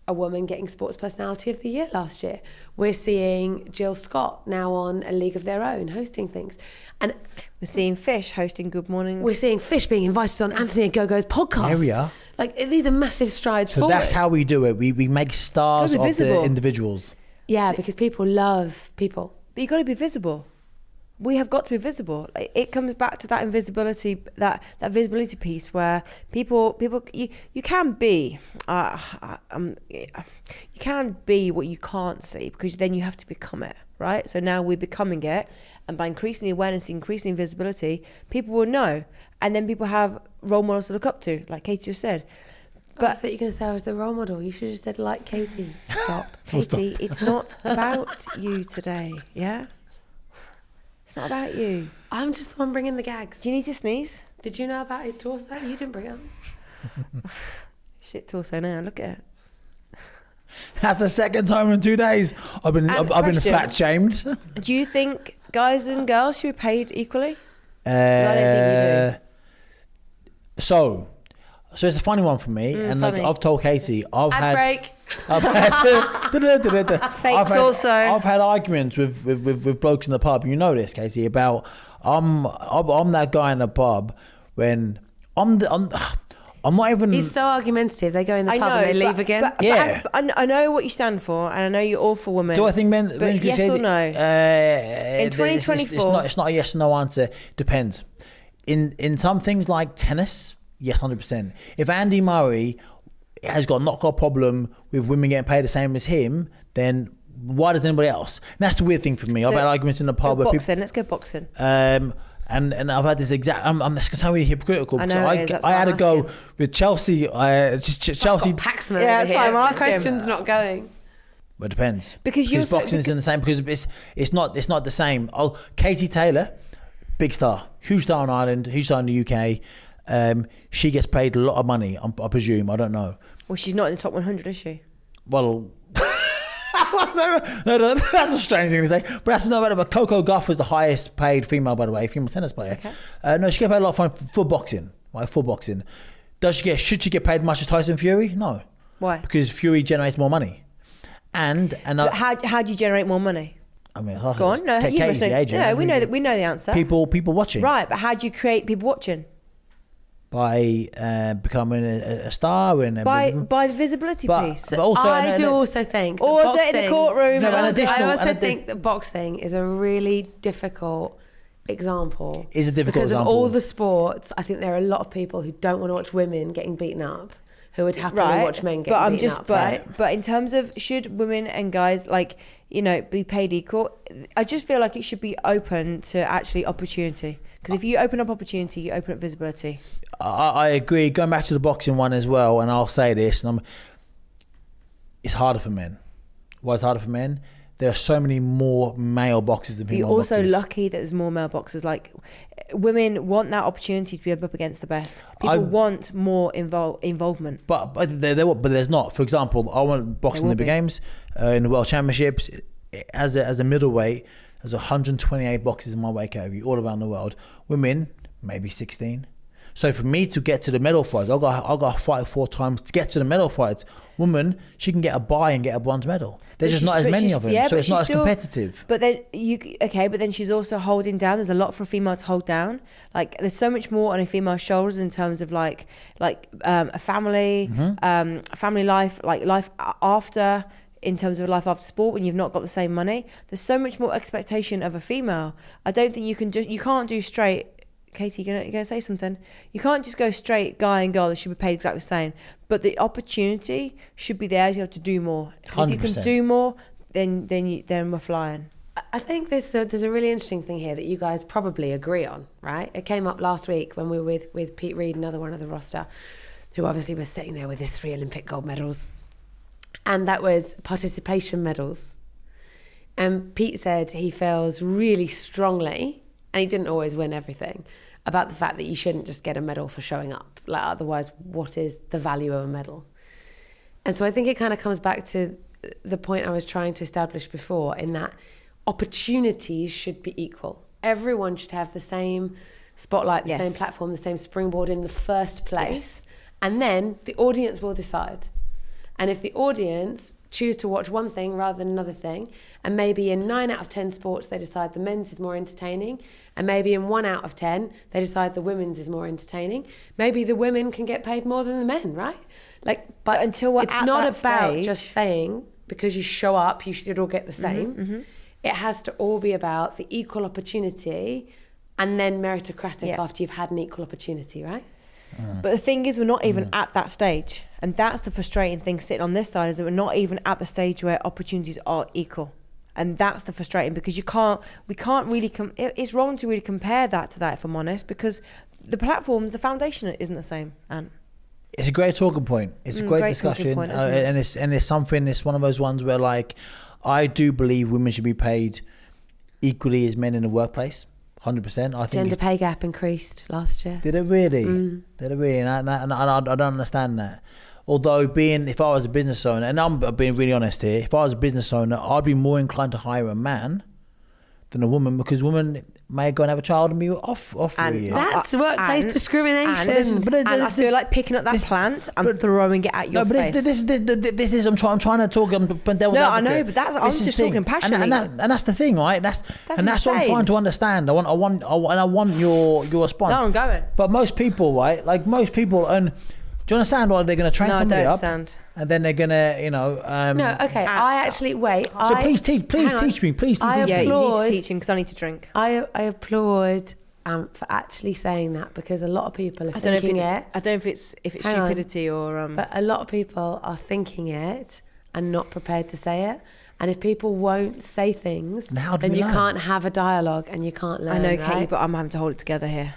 A: a woman getting Sports Personality of the Year last year. We're seeing Jill Scott now on A League of Their Own, hosting things. And
B: we're seeing Fish hosting Good Morning.
A: We're seeing Fish being invited on Anthony Ogogo's podcast.
C: There we are.
A: Like, these are massive strides forward.
C: So that's how we do it. We make stars of the individuals.
A: Yeah, because people love people.
B: But you got to be visible. We have got to be visible. It comes back to that invisibility, that visibility piece where people you can be you can be what you can't see, because then you have to become it, right? So now we're becoming it, and by increasing the awareness, increasing visibility, people will know, and then people have role models to look up to, like Katie just said.
A: But I thought you were going to say I was the role model. You should have said like Katie. Stop.
B: Katie, it's not about you today, yeah? It's not about you.
A: I'm just the one bringing the gags.
B: Do you need to sneeze?
A: Did you know about his torso? You didn't bring it up.
B: Shit torso now, look at it.
C: That's the second time in 2 days I've been fat shamed.
B: Do you think guys and girls should be paid equally?
C: I
B: don't think you
C: do. So it's a funny one for me, and like I've told Katie, I've had arguments with blokes in the pub. You know this, Katie, about I'm that guy in the pub when I'm not even.
A: He's so argumentative. They go in the pub and they leave again.
B: But I know what you stand for, and I know you're all for women.
C: Do I think men?
B: Yes or no?
C: In
B: 2024,
C: it's not a yes or no answer. Depends. In some things like tennis, yes, 100%. If Andy Murray has not got a problem with women getting paid the same as him, then why does anybody else? And that's the weird thing for me. I've had arguments in the pub.
B: Let's go boxing.
C: And I've had this exact. I'm just gonna sound really hypocritical.
B: I know
C: I had to go with Chelsea. Chelsea.
A: Paxman.
B: Yeah, that's why I'm asking.
A: The question's not going.
C: Well, it depends.
B: Because
C: boxing isn't the same. Because it's not the same. Katie Taylor, big star, huge star in Ireland, huge star in the UK. She gets paid a lot of money, I presume. I don't know.
B: Well, she's not in the top 100, is she?
C: Well, no, that's a strange thing to say. But that's not relevant. But Coco Gauff was the highest paid female, by the way, female tennis player. Okay. No, she gets paid a lot of money for boxing. Right, for boxing. Should she get paid much as Tyson Fury? No.
B: Why?
C: Because Fury generates more money. And
B: how do you generate more money?
C: I mean,
B: go on. No, you must know. No, we know the answer.
C: People watching.
B: Right, but how do you create people watching?
C: By becoming a star and
B: by the visibility piece.
C: But also,
A: I do also think
B: or in the courtroom.
A: No, I also think that boxing is a really difficult example.
C: Is a difficult
A: because
C: example.
A: Of all the sports, I think there are a lot of people who don't want to watch women getting beaten up, who would happily watch men get beaten up.
B: But in terms of should women and guys be paid equal, I just feel like it should be open to actually opportunity. Because if you open up opportunity, you open up visibility.
C: I agree. Going back to the boxing one as well, and I'll say this, it's harder for men. Why is it harder for men? There are so many more male boxers than female boxers.
B: You're also lucky that there's more male boxers. Like, women want that opportunity to be up against the best. People want more involvement.
C: But there's not. For example, I want boxing Olympic Games, in the World Championships, as a middleweight. There's 128 boxers in my weight category all around the world. Women, maybe 16. So for me to get to the medal fights, I've got to fight 4 times to get to the medal fights. Woman, she can get a bye and get a bronze medal. There's just not as many of them, so it's not as competitive.
B: But then she's also holding down. There's a lot for a female to hold down. Like, there's so much more on a female's shoulders in terms of a family, family life, like life after. in terms of life after sport when you've not got the same money. There's so much more expectation of a female. I don't think you can't do straight. Katie, you gonna say something? You can't just go straight guy and girl. They should be paid exactly the same. But the opportunity should be there. You have to do more. 'Cause if you can do more, then we're flying.
A: I think there's a really interesting thing here that you guys probably agree on, right? It came up last week when we were with Pete Reed, another one of the roster, who obviously was sitting there with his 3 Olympic gold medals. And that was participation medals. And Pete said he feels really strongly, and he didn't always win everything, about the fact that you shouldn't just get a medal for showing up. Like, otherwise, what is the value of a medal? And so I think it kind of comes back to the point I was trying to establish before, in that opportunities should be equal. Everyone should have the same spotlight, the same platform, the same springboard in the first place. Yes. And then the audience will decide. And if the audience choose to watch one thing rather than another thing, and maybe in 9 out of 10 sports they decide the men's is more entertaining, and maybe in 1 out of 10 they decide the women's is more entertaining, maybe the women can get paid more than the men, right? But until we're it's not about stage, just saying because you show up you should all get the same. Mm-hmm. It has to all be about the equal opportunity, and then meritocratic after you've had an equal opportunity, right?
B: But the thing is, we're not even at that stage. And that's the frustrating thing sitting on this side, is that we're not even at the stage where opportunities are equal. And that's the frustrating, because we can't really, it's wrong to really compare that to that, if I'm honest, because the platforms, the foundation isn't the same. And
C: it's a great talking point. It's a great discussion. Point, and it's something, it's one of those ones where, like, I do believe women should be paid equally as men in the workplace. 100%. I think
A: gender pay gap increased last year.
C: Did it really? Did it really? And I don't understand that. Although if I was a business owner, and I'm being really honest here, if I was a business owner, I'd be more inclined to hire a man than a woman, because women may go and have a child and be off for a year.
A: That's workplace discrimination.
B: And I feel like picking up that plant and throwing it at your face.
C: This is I'm trying to talk.
B: I know, but I'm just talking passionately.
C: And that's the thing, right? That's what I'm trying to understand. I want your response.
B: No, I'm going.
C: But most people, right? Like most people, and do you understand why they're going to train somebody up? And then they're going to,
A: no, okay. I actually, wait.
C: So please teach me. Please
A: I
C: teach me.
B: Yeah, you need to teach him, because I need to drink.
A: I applaud for actually saying that, because a lot of people are thinking it.
B: I don't know if it's stupidity or...
A: But a lot of people are thinking it and not prepared to say it. And if people won't say things, then you can't have a dialogue and you can't learn.
B: I know,
A: right?
B: Katie, but I'm having to hold it together here.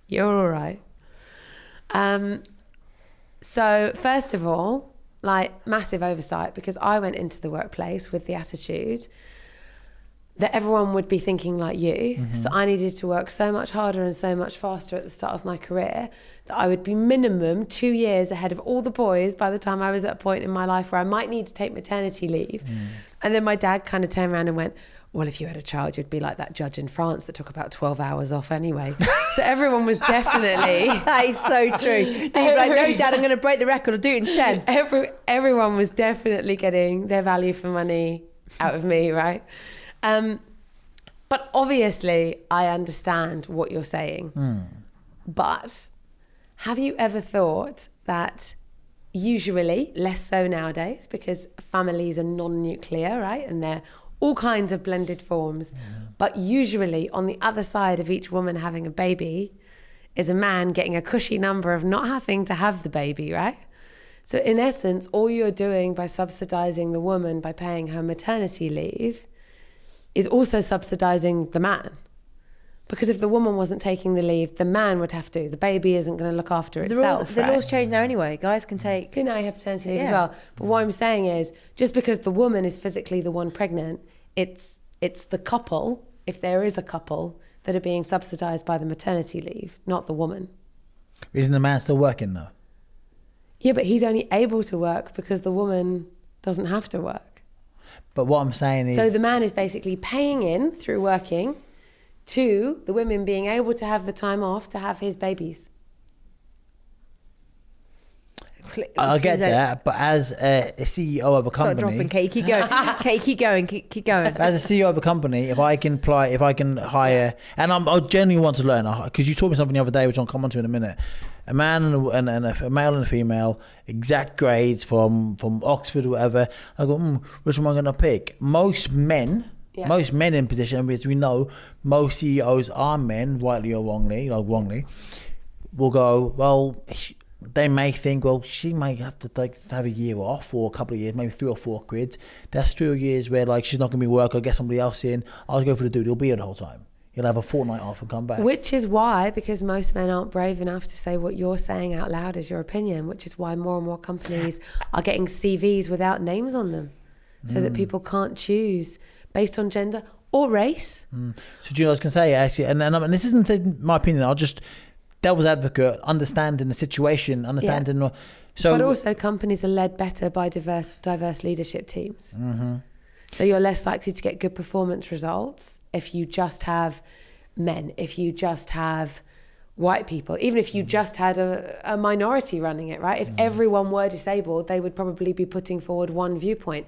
A: You're all right. So first of all, like, massive oversight, because I went into the workplace with the attitude that everyone would be thinking like you. Mm-hmm. So I needed to work so much harder and so much faster at the start of my career that I would be minimum 2 years ahead of all the boys by the time I was at a point in my life where I might need to take maternity leave. And then my dad kind of turned around and went, well, if you had a child, you'd be like that judge in France that took about 12 hours off anyway. So everyone was definitely...
B: That is so true. You'd be like, no, Dad, I'm going to break the record. I'll do it in 10.
A: Everyone was definitely getting their value for money out of me, right? But obviously, I understand what you're saying. But have you ever thought that usually, less so nowadays, because families are non-nuclear, right? And they're all kinds of blended forms. But usually on the other side of each woman having a baby is a man getting a cushy number of not having to have the baby, right? So in essence, all you're doing by subsidizing the woman by paying her maternity leave is also subsidizing the man. Because if the woman wasn't taking the leave, the man would have to. The baby isn't going to look after itself.
B: The laws change now anyway. Guys can take...
A: Can I have paternity leave as well? But what I'm saying is, just because the woman is physically the one pregnant, it's the couple, if there is a couple, that are being subsidised by the maternity leave, not the woman.
C: Isn't the man still working though?
A: Yeah, but he's only able to work because the woman doesn't have to work.
C: But what I'm saying is...
A: So the man is basically paying in through working to the women being able to have the time off to have his babies.
C: I get that, but as a CEO of a company...
B: Stop dropping, Kate. Keep going. Kate, keep going. Keep going.
C: As a CEO of a company, if I can hire... And I genuinely want to learn, because you taught me something the other day, which I'll come on to in a minute. a man and a male and a female, exact grades from Oxford or whatever. I go, which one am I going to pick? Most men in position, because we know most CEOs are men, rightly or wrongly, will go, well, they may think, well, she might have to have a year off or a couple of years, maybe 3 or 4 quid. That's 3 years where like she's not going to be work. I'll get somebody else in. I'll go for the dude. He'll be here the whole time. He'll have a fortnight off and come back.
A: Which is why, because most men aren't brave enough to say what you're saying out loud as your opinion, which is why more and more companies are getting CVs without names on them, so that people can't choose based on gender or race.
C: So do you know what I was going to say, actually? And this isn't my opinion. I'll just devil's advocate, understanding the situation, understanding.
A: Yeah.
C: So,
A: but also companies are led better by diverse leadership teams. So you're less likely to get good performance results if you just have men, if you just have white people, even if you just had a minority running it, right? If everyone were disabled, they would probably be putting forward one viewpoint.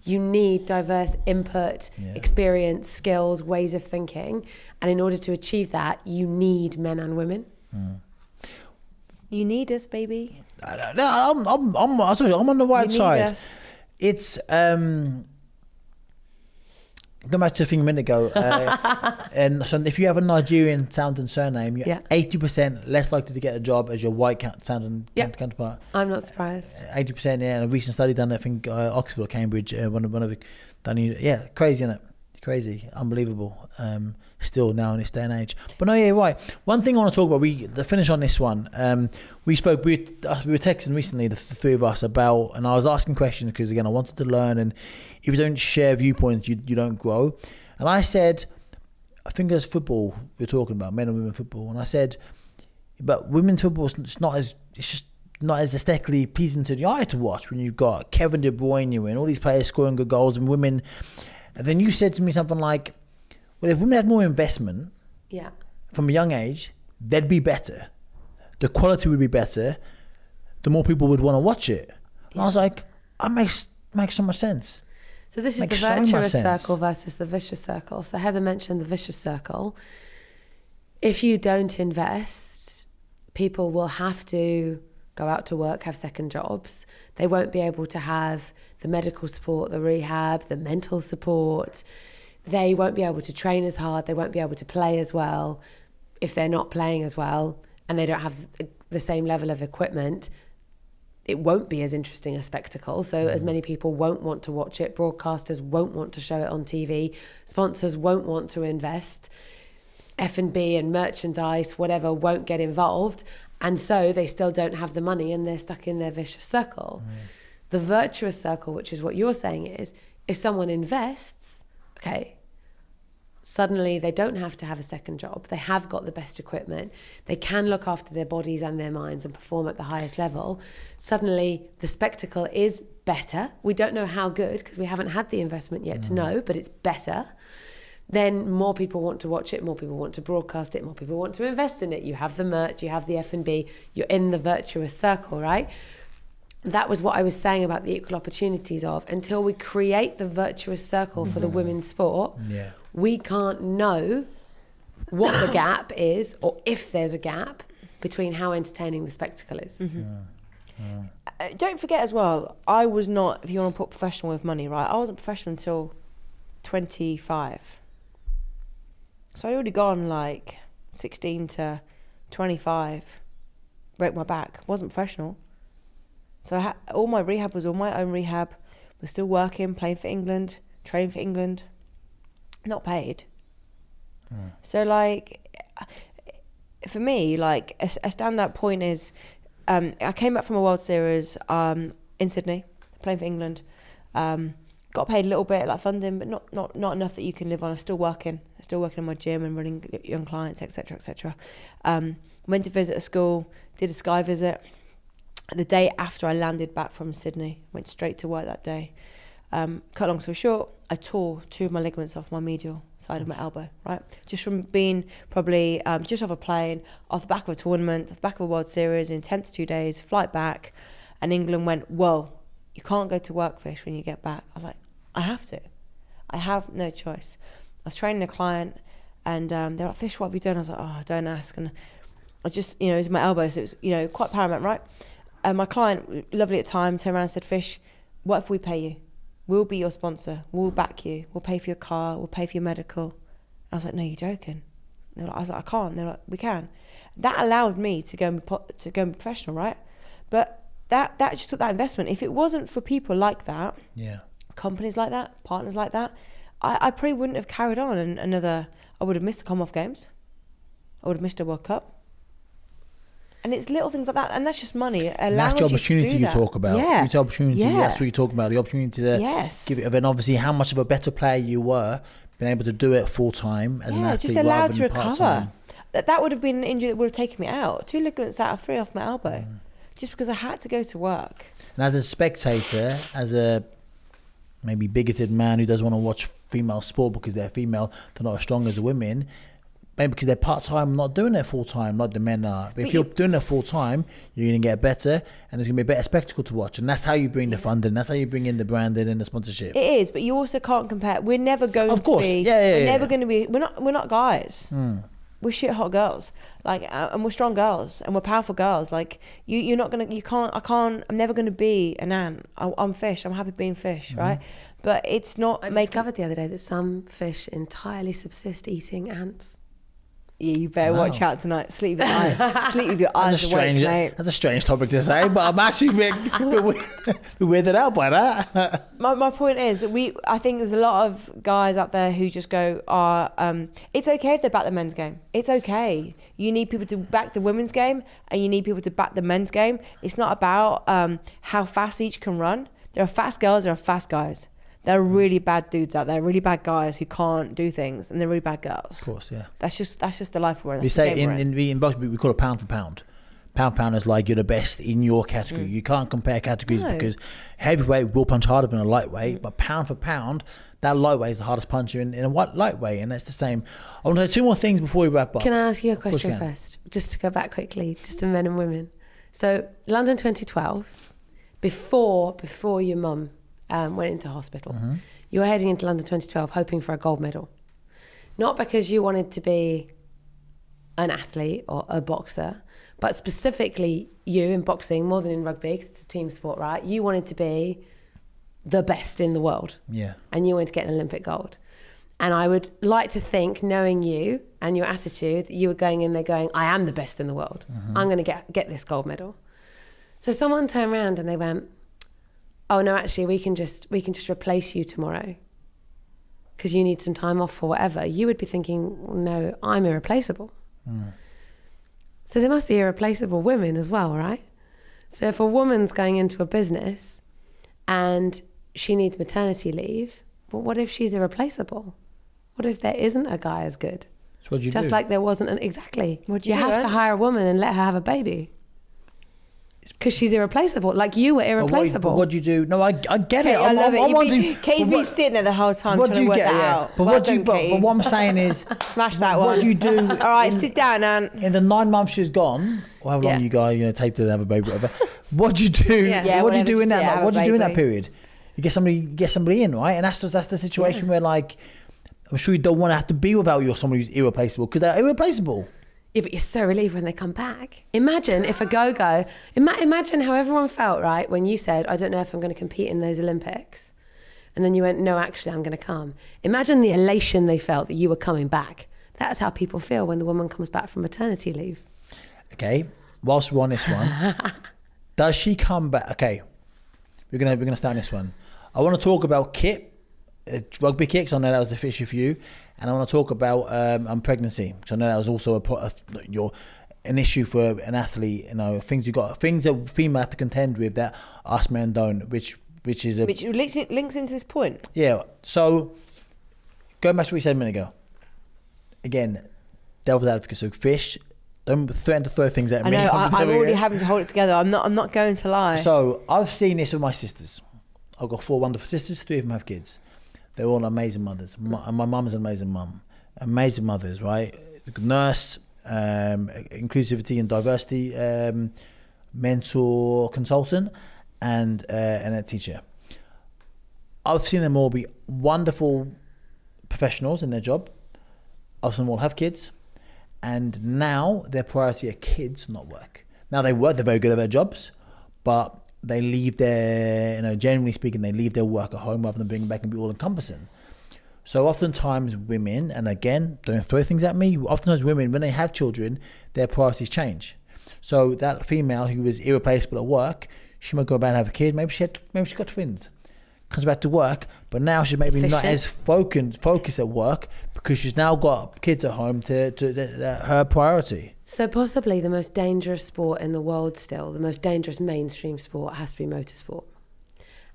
A: You need diverse input, experience, skills, ways of thinking. And in order to achieve that, you need men and women.
B: You need us, baby.
C: I'm on the right side.
B: Us.
C: It's going back to a thing a minute ago, and so if you have a Nigerian sounding surname, you're 80% less likely to get a job as your white sounding counterpart.
A: I'm not surprised.
C: 80%, yeah. And a recent study done, I think Oxford or Cambridge, one of the crazy, isn't it? Crazy, unbelievable. Still now in this day and age. But no, yeah, right. One thing I want to talk about, the finish on this one. We were texting recently, the three of us, about, and I was asking questions because again I wanted to learn, and if you don't share viewpoints, you don't grow. And I said, I think there's football we're talking about, men and women football, and I said, but women's football is just not as aesthetically pleasing to the eye to watch when you've got Kevin De Bruyne and all these players scoring good goals and women. And then you said to me something like, well, if women had more investment from a young age, they'd be better. The quality would be better. The more people would want to watch it. And I was like, that makes so much sense.
A: So this is the virtuous circle versus the vicious circle. So Heather mentioned the vicious circle. If you don't invest, people will have to go out to work, have second jobs. They won't be able to have the medical support, the rehab, the mental support. They won't be able to train as hard. They won't be able to play as well. If they're not playing as well and they don't have the same level of equipment, it won't be as interesting a spectacle. So as many people won't want to watch it. Broadcasters won't want to show it on TV. Sponsors won't want to invest. F&B and merchandise, whatever, won't get involved. And so they still don't have the money and they're stuck in their vicious circle. The virtuous circle, which is what you're saying, is if someone invests, suddenly they don't have to have a second job. They have got the best equipment. They can look after their bodies and their minds and perform at the highest level. Suddenly the spectacle is better. We don't know how good because we haven't had the investment yet to know, but it's better. Then more people want to watch it, more people want to broadcast it, more people want to invest in it. You have the merch, you have the F&B, you're in the virtuous circle, right? That was what I was saying about the equal opportunities of, until we create the virtuous circle for the women's sport, we can't know what the gap is or if there's a gap between how entertaining the spectacle is.
B: Don't forget as well, I was not, if you want to put professional with money, right? I wasn't professional until 25. So I already gone like 16 to 25, broke my back, wasn't professional. So all my rehab was all my own rehab, was still working, playing for England, training for England, not paid. So like, for me, like a standout point is, I came back from a World Series in Sydney, playing for England. Got paid a little bit, like funding, but not enough that you can live on. I'm still working in my gym and running young clients, etc., etc. Went to visit a school, did a Sky visit. The day after I landed back from Sydney, went straight to work that day. Cut long story short, I tore 2 of my ligaments off my medial side of my elbow, right? Just from being probably just off a plane, off the back of a tournament, off the back of a World Series, intense 2 days, flight back, and England went, whoa, you can't go to work, Fish, when you get back. I was like, I have to. I have no choice. I was training a client and they're like, Fish, what have you done? I was like, oh, don't ask. And I just, it was my elbow, so it was, quite paramount, right? And my client, lovely at the time, turned around and said, Fish, what if we pay you? We'll be your sponsor. We'll back you. We'll pay for your car. We'll pay for your medical. And I was like, no, you're joking. I was like, I can't. They're like, we can. That allowed me to go and be professional, right? But that just took that investment. If it wasn't for people like that, companies like that, partners like that, I probably wouldn't have carried on I would have missed the Commonwealth Games. I would have missed a World Cup. And it's little things like that, and that's just money.
C: And that's the opportunity you talk about.
B: Yeah.
C: It's the opportunity. Yeah. That's what you talk about. The opportunity to give it. And obviously, how much of a better player you were, being able to do it full time as an athlete,
B: just allowed to recover.
C: Part-time.
B: That would have been an injury that would have taken me out. 2 ligaments out of 3 off my elbow, just because I had to go to work.
C: And as a spectator, as a maybe bigoted man who doesn't want to watch female sport because they're female, they're not as strong as the women. Maybe because they're part-time, not doing it full-time, like the men are. But if you're doing it full-time, you're going to get better, and it's going to be a better spectacle to watch. And that's how you bring the funding. That's how you bring in the branding and the sponsorship.
B: It is, but you also can't compare. We're never going
C: of course.
B: to be... We're never going to be... We're not guys. We're shit hot girls. And we're strong girls, and we're powerful girls. You're not going to... You can't... I'm never going to be an ant. I'm fish. I'm happy being fish, right? But it's not...
A: I discovered the other day that some fish entirely subsist eating ants.
B: Yeah, you better watch out tonight. Sleep with your eyes. Sleep with your eyes awake, mate.
C: That's a strange topic to say, but I'm actually a bit weirded out by that.
B: My point is that I think there's a lot of guys out there who just go, it's okay if they back the men's game. It's okay. You need people to back the women's game, and you need people to back the men's game. It's not about how fast each can run. There are fast girls, there are fast guys. There are really bad dudes out there, really bad guys who can't do things, and they're really bad girls.
C: Of course, yeah.
B: That's just the life we're in.
C: We say in boxing we call it pound for pound. Pound for pound is like you're the best in your category. You can't compare categories because heavyweight will punch harder than a lightweight, but pound for pound, that lightweight is the hardest puncher in a lightweight, and that's the same. I want to say 2 more things before we wrap up.
A: Can I ask you a question first, just to go back quickly, just to men and women? So London 2012, before your mum went into hospital. You were heading into London 2012 hoping for a gold medal. Not because you wanted to be an athlete or a boxer, but specifically you in boxing, more than in rugby, 'cause it's a team sport, right? You wanted to be the best in the world. Yeah. And you wanted to get an Olympic gold. And I would like to think, knowing you and your attitude, that you were going in there going, I am the best in the world. I'm going to get this gold medal. So someone turned around and they went, oh no, actually we can just replace you tomorrow because you need some time off or whatever. You would be thinking, no, I'm irreplaceable. So there must be irreplaceable women as well, right? So if a woman's going into a business and she needs maternity leave, well, what if she's irreplaceable? What if there isn't a guy as good?
C: So what'd you
A: Just
C: do?
A: like there wasn't exactly.
B: What'd
A: you
B: you do,
A: have to hire a woman and let her have a baby. Because she's irreplaceable, like you were irreplaceable.
C: But what do you do? No, I get it.
B: I love it. Kate's
C: but
B: been sitting there the whole time
C: what
B: trying
C: do
B: to
C: you
B: work
C: get?
B: that
C: Yeah.
B: out.
C: But
B: Well
C: what I'm saying is,
B: smash that one.
C: what do you do?
B: All right, sit down, Ant.
C: In the 9 months she's gone, or how long you guys take to have a baby, whatever. What do you do?
A: Yeah,
C: what do you do in that? What do you do in that
B: baby.
C: period? You get somebody in, right? And that's the situation where, like, I'm sure you don't want to have to be without somebody who's irreplaceable because they're irreplaceable.
A: Yeah, but you're so relieved when they come back. Imagine if a go-go, imagine how everyone felt, right, when you said, I don't know if I'm going to compete in those Olympics. And then you went, no, actually, I'm going to come. Imagine the elation they felt that you were coming back. That's how people feel when the woman comes back from maternity leave.
C: Okay, whilst we're on this one, does she come back? Okay, we're gonna start on this one. I want to talk about kit, rugby kicks. I know that was the issue for you. And I want to talk about pregnancy. So I know that was also an issue for an athlete. You know, things that female have to contend with that us men don't. Which
B: links into this point.
C: Yeah. So going back to what you said a minute ago. Again, devil's advocate. So fish, don't threaten to throw things at me.
B: I know. I'm already having to hold it together. I'm not going to lie.
C: So I've seen this with my sisters. I've got 4 wonderful sisters. 3 of them have kids. They're all amazing mothers. My mum is an amazing mum. Amazing mothers, right? Nurse, inclusivity and diversity, mentor, consultant, and a teacher. I've seen them all be wonderful professionals in their job. I've seen them all have kids. And now their priority are kids, not work. Now they work, they're very good at their jobs, but they leave their, generally speaking, they leave their work at home rather than bringing it back and be all encompassing. So oftentimes women, and again, don't throw things at me, oftentimes women, when they have children, their priorities change. So that female who was irreplaceable at work, she might go back and have a kid, maybe she got twins. Comes back to work, but now she's maybe not as focused at work because she's now got kids at home to her priority.
A: So possibly the most dangerous sport in the world still, the most dangerous mainstream sport has to be motorsport.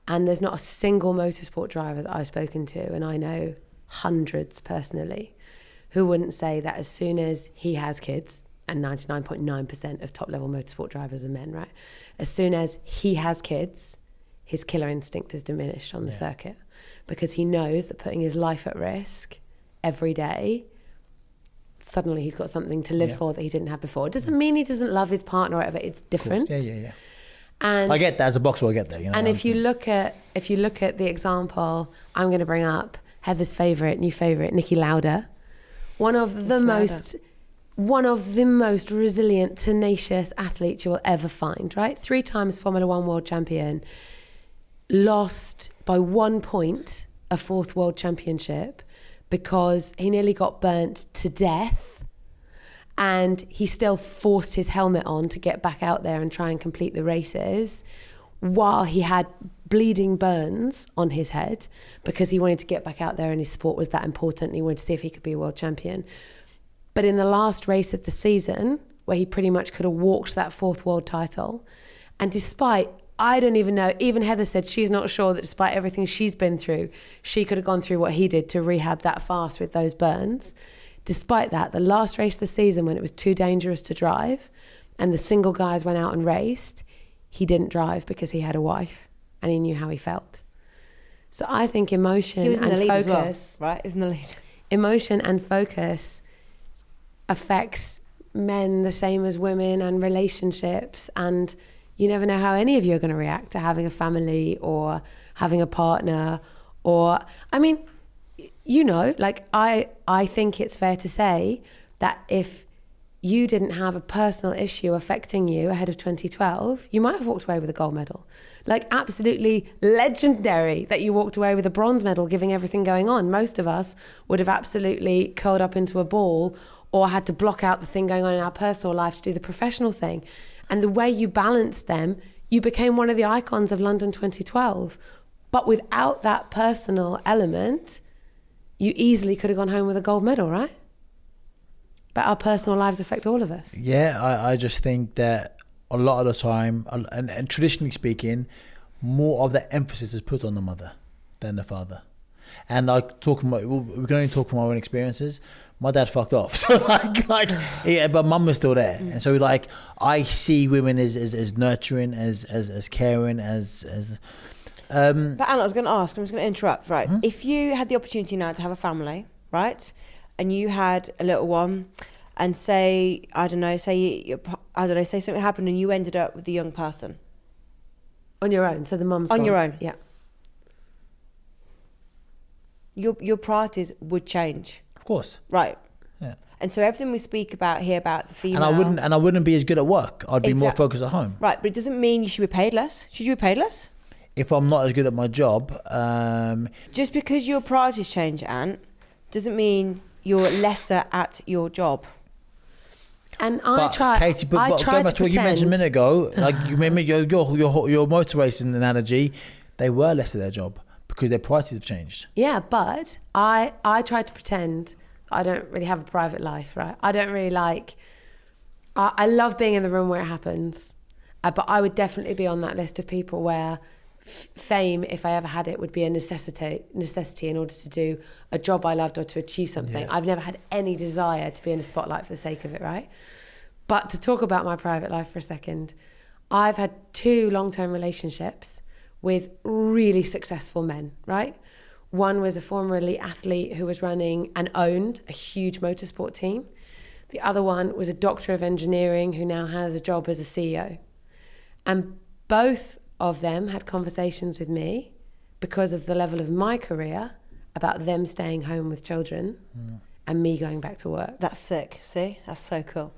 A: And there's not a single motorsport driver that I've spoken to, and I know hundreds personally, who wouldn't say that as soon as he has kids, and 99.9% of top-level motorsport drivers are men, right? As soon as he has kids, his killer instinct is diminished on the circuit, because he knows that putting his life at risk every day, suddenly he's got something to live for that he didn't have before. It doesn't mean he doesn't love his partner or whatever, it's different.
C: Yeah.
A: And
C: I get that as a boxer, I get that.
A: And if you look at the example, I'm going to bring up Heather's new favorite, Niki Lauda, one of the most resilient, tenacious athletes you will ever find, right? 3 times Formula One world champion, lost by 1 point a 4th world championship because he nearly got burnt to death, and he still forced his helmet on to get back out there and try and complete the races while he had bleeding burns on his head because he wanted to get back out there and his sport was that important and he wanted to see if he could be a world champion. But in the last race of the season, where he pretty much could have walked that 4th world title, and despite, I don't even know, even Heather said she's not sure that despite everything she's been through, she could have gone through what he did to rehab that fast with those burns. Despite that, the last race of the season, when it was too dangerous to drive and the single guys went out and raced, he didn't drive because he had a wife and he knew how he felt. So I think emotion and focus,
B: well, right? He was in the lead.
A: Emotion and focus affects men the same as women and relationships, and you never know how any of you are going to react to having a family or having a partner, or I think it's fair to say that if you didn't have a personal issue affecting you ahead of 2012, you might have walked away with a gold medal. Like, absolutely legendary that you walked away with a bronze medal, giving everything going on. Most of us would have absolutely curled up into a ball or had to block out the thing going on in our personal life to do the professional thing. And the way you balanced them, you became one of the icons of London 2012. But without that personal element, you easily could have gone home with a gold medal, right? But our personal lives affect all of us.
C: Yeah, I just think that a lot of the time, and traditionally speaking, more of the emphasis is put on the mother than the father. And we can only talk from our own experiences. My dad fucked off, so but mum was still there, and so I see women as nurturing, as caring, as.
B: But Anna, I was going to ask. I'm just going to interrupt. Right, if you had the opportunity now to have a family, right, and you had a little one, and say something happened and you ended up with a young person
A: on your own. So the mum's
B: on
A: gone.
B: your own.
A: Yeah.
B: Your priorities would change.
C: Of course.
B: Right.
C: Yeah.
B: And so everything we speak about here about the female,
C: and I wouldn't be as good at work. I'd be more focused at home.
B: Right, but it doesn't mean you should be paid less. Should you be paid less?
C: If I'm not as good at my job,
B: just because your priorities change, Ant, doesn't mean you're lesser at your job.
A: And
C: Katie, going back to what you mentioned a minute ago, like you remember your motor racing analogy, they were less at their job because their priorities have changed.
A: Yeah, but I try to pretend I don't really have a private life, right? I don't really I love being in the room where it happens, but I would definitely be on that list of people where fame, if I ever had it, would be a necessity in order to do a job I loved or to achieve something. Yeah. I've never had any desire to be in a spotlight for the sake of it, right? But to talk about my private life for a second, I've had 2 long-term relationships with really successful men, right? One was a former elite athlete who was running and owned a huge motorsport team. The other one was a doctor of engineering who now has a job as a CEO. And both of them had conversations with me because of the level of my career about them staying home with children and me going back to work.
B: That's sick. See, that's so cool.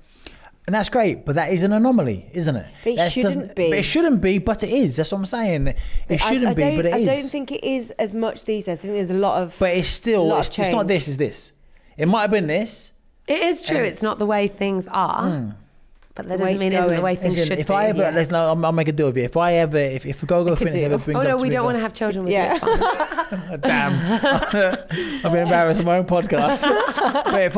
C: And that's great, but that is an anomaly, isn't it?
B: But it shouldn't be.
C: But it shouldn't be, but it is. That's what I'm saying. It shouldn't be, but it is.
B: I don't think it is as much these days. I think there's a lot of.
C: But it's still, it's not this, it's this. It might have been this.
A: It is true. It's not the way things are. But that doesn't mean it isn't the way things should be.
C: If I ever, I'll make a deal with you. If Go Fitness ever brings up to me...
A: Oh no, we don't want to have children with you. It's fine.
C: Damn. I've been embarrassed on my own podcast. But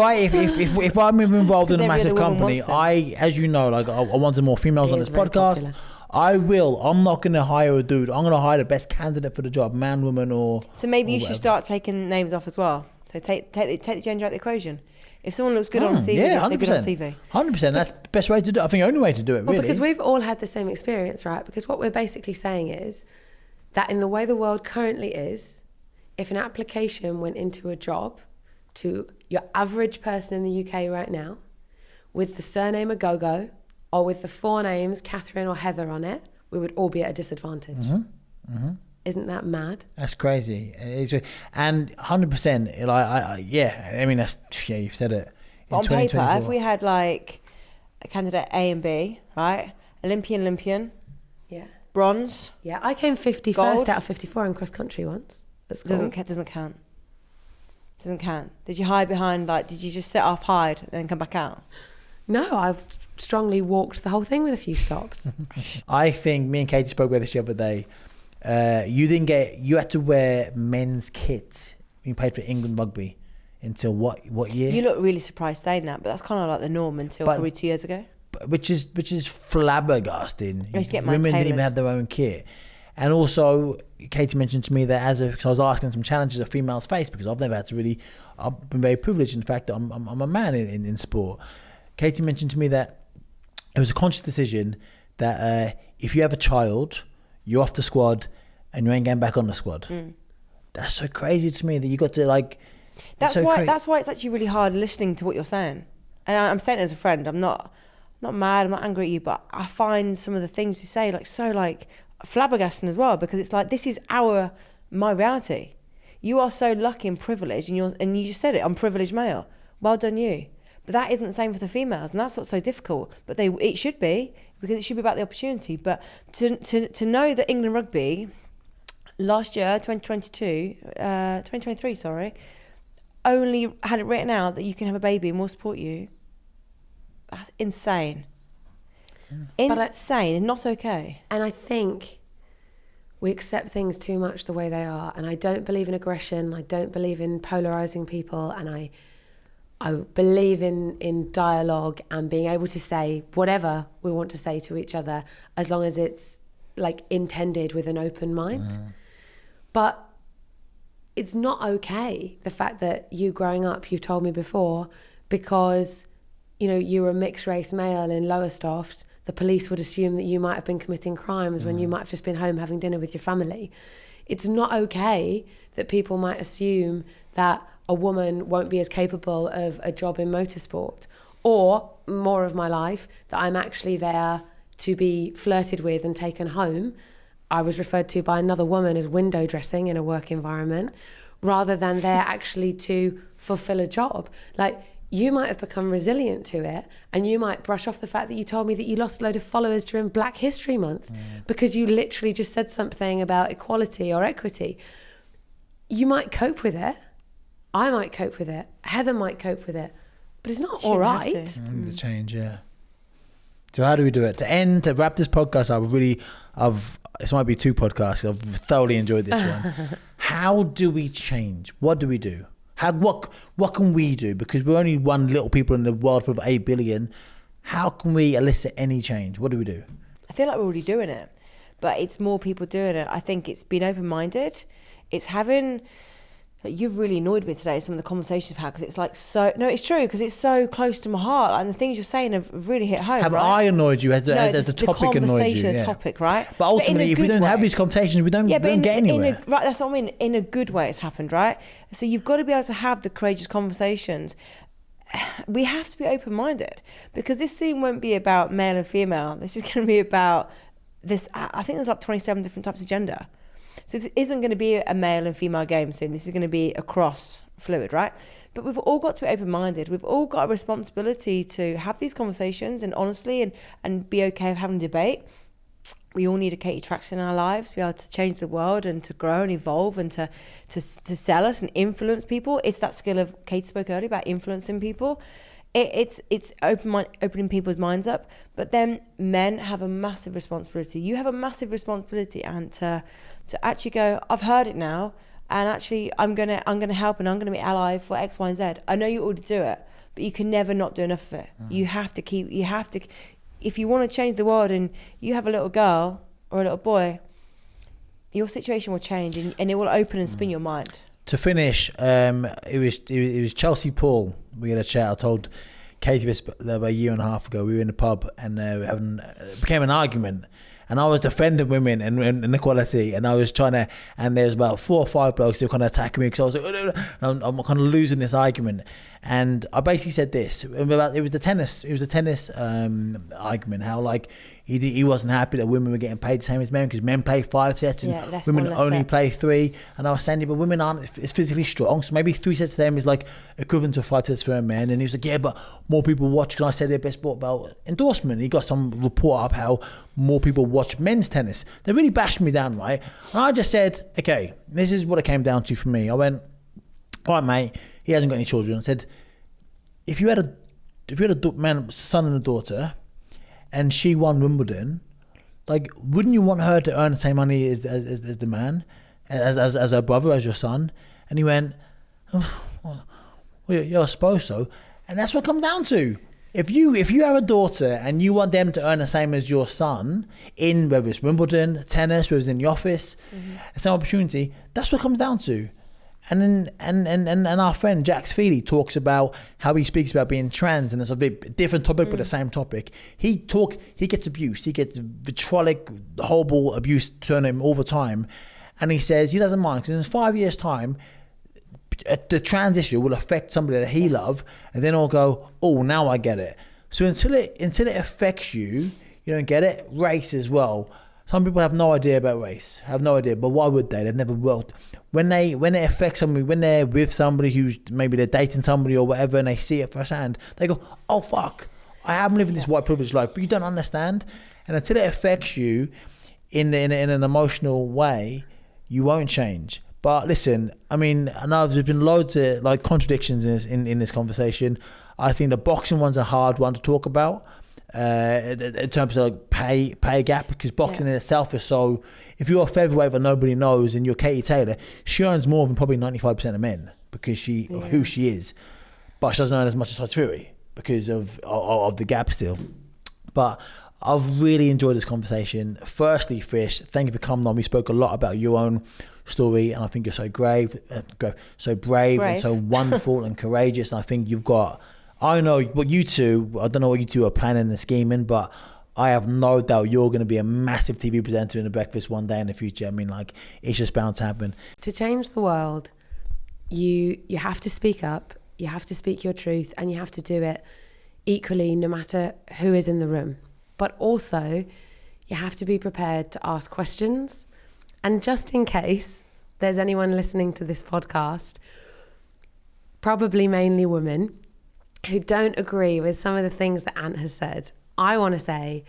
C: if I'm involved in a massive company, as you know, like I wanted more females on this podcast. Popular. I'm not going to hire a dude. I'm going to hire the best candidate for the job, man, woman, or...
B: So maybe you should start taking names off as well. So take the gender out of the equation. If someone looks good on a CV, they're good on CV.
C: 100%. That's the best way to do it. I think the only way to do it, really.
A: Well, because we've all had the same experience, right? Because what we're basically saying is that in the way the world currently is, if an application went into a job to your average person in the UK right now with the surname Agogo or with the four names Catherine or Heather on it, we would all be at a disadvantage. Isn't that mad? That's
C: crazy. And 100%, I mean, you've said it.
B: On paper, if we had like a candidate A and B, right? Olympian.
A: Yeah.
B: Bronze.
A: Yeah, I came 51st out of 54 in cross country once. That's cool.
B: Doesn't count. Doesn't count. Did you hide behind, did you just hide and then come back out?
A: No, I've strongly walked the whole thing with a few stops.
C: I think me and Katie spoke about this the other day. You had to wear men's kit when you played for England rugby until what year?
B: You look really surprised saying that, but that's kind of like the norm until probably 2 years ago.
C: Which is flabbergasting.
B: I used to get mine
C: Women
B: tailored.
C: didn't even have their own kit. And also, Katie mentioned to me that because I was asking some challenges a females face, because I've never had to really, I've been very privileged in the fact that I'm a man in sport. Katie mentioned to me that it was a conscious decision that if you have a child, you're off the squad and you ain't getting back on the squad. That's so crazy to me that you got to
B: That's why it's actually really hard listening to what you're saying. And I'm saying it as a friend. I'm not mad, I'm not angry at you, but I find some of the things you say so flabbergasting as well, because it's like, this is my reality. You are so lucky and privileged, and you just said it, I'm privileged male. Well done you. But that isn't the same for the females, and that's what's so difficult. But it should be, because it should be about the opportunity. But to know that England rugby last year, 2023, only had it written out that you can have a baby and we'll support you. That's insane. Insane and not okay.
A: And I think we accept things too much the way they are. And I don't believe in aggression. I don't believe in polarizing people. And I believe in dialogue and being able to say whatever we want to say to each other, as long as it's intended with an open mind. But it's not okay, the fact that you growing up, you've told me before, because you were a mixed race male in Lowestoft, the police would assume that you might have been committing crimes when you might have just been home having dinner with your family. It's not okay that people might assume that a woman won't be as capable of a job in motorsport, or more of my life, that I'm actually there to be flirted with and taken home. I was referred to by another woman as window dressing in a work environment, rather than there actually to fulfill a job. You might have become resilient to it, and you might brush off the fact that you told me that you lost a load of followers during Black History Month because you literally just said something about equality or equity. You might cope with it. I might cope with it. Heather might cope with it. But it's not all right.
C: The change, yeah. So how do we do it? To wrap this podcast up, this might be 2 podcasts. I've thoroughly enjoyed this one. How do we change? What do we do? What can we do? Because we're only one little people in the world full of 8 billion. How can we elicit any change? What do we do?
B: I feel like we're already doing it, but it's more people doing it. I think it's being open-minded. It's having... You've really annoyed me today, some of the conversations we've had, because it's true, because it's so close to my heart, and the things you're saying have really hit home.
C: Have I annoyed you as the topic annoyed you?
B: The topic, right?
C: But ultimately, if we don't have these conversations, we don't get anywhere.
B: Right, that's what I mean. In a good way, it's happened, right? So you've got to be able to have the courageous conversations. We have to be open-minded, because this soon won't be about male and female. This is going to be about this. I think there's 27 different types of gender. So this isn't going to be a male and female game soon. This is going to be a cross fluid, right? But we've all got to be open-minded. We've all got a responsibility to have these conversations and honestly and be okay with having a debate. We all need a Katie Traction in our lives to be able to change the world and to grow and evolve and to sell us and influence people. It's that skill of, Kate spoke earlier about influencing people. It's opening people's minds up. But then men have a massive responsibility. You have a massive responsibility, and to actually go, I've heard it now, and actually I'm gonna help and I'm gonna be ally for X, Y, and Z. I know you already do it, but you can never not do enough of it. You have to. If you want to change the world and you have a little girl or a little boy, your situation will change and it will open and spin your mind.
C: To finish, it was Chelsea Paul. We had a chat. I told Katie this about a year and a half ago. We were in the pub and it became an argument. And I was defending women and inequality, and I was trying to, and there's about 4 or 5 blokes who were kind of attacking me because I was like, I'm kind of losing this argument. And I basically said this about, it was the tennis argument, how like he wasn't happy that women were getting paid the same as men because men play 5 sets and women only play 3. And I was saying, but women aren't physically strong, so maybe 3 sets to them is like equivalent to 5 sets for a man. And he was like, yeah, but more people watch. And I said the best sport about endorsement. He got some report up how more people watch men's tennis. They really bashed me down, right? And I just said, okay, this is what it came down to for me. I went, all right, mate, he hasn't got any children. I said, if you had a son and a daughter, and she won Wimbledon, like, wouldn't you want her to earn the same money as the man, as her brother, as your son? And he went, oh, well, yeah, I suppose so. And that's what it comes down to. If you have a daughter and you want them to earn the same as your son in, whether it's Wimbledon, tennis, whether it's in the office, the same opportunity, that's what it comes down to. And then our friend Jax Feely talks about how he speaks about being trans, and it's a bit different topic but the same topic. He gets abused, he gets vitriolic, horrible abuse thrown at him all the time, and he says he doesn't mind because in 5 years' time the trans issue will affect somebody that he loves, and then he'll go, oh, now I get it. So until it affects you, you don't get it. Race as well. Some people have no idea about race, have no idea, but why would they? They've never worked. When it affects somebody, when they're with somebody who's, maybe they're dating somebody or whatever, and they see it firsthand, they go, oh fuck, I am living this white privileged life, but you don't understand. And until it affects you in an emotional way, you won't change. But listen, I mean, I know there's been loads of like contradictions in this conversation. I think the boxing one's a hard one to talk about. In terms of like pay gap, because boxing in itself is so, if you're a featherweight that nobody knows and you're Katie Taylor, she earns more than probably 95% of men because of who she is, but she doesn't earn as much as Todd Fury because of the gap still. But I've really enjoyed this conversation. Firstly, Fish, thank you for coming on. We spoke a lot about your own story, and I think you're so brave and so wonderful and courageous, and I think you've got, I know what you two, I don't know what you two are planning and scheming, but I have no doubt you're going to be a massive TV presenter in The Breakfast one day in the future. I mean, like, it's just bound to happen.
A: To change the world, you have to speak up, you have to speak your truth, and you have to do it equally no matter who is in the room. But also, you have to be prepared to ask questions. And just in case there's anyone listening to this podcast, probably mainly women, who don't agree with some of the things that Ant has said, I want to say,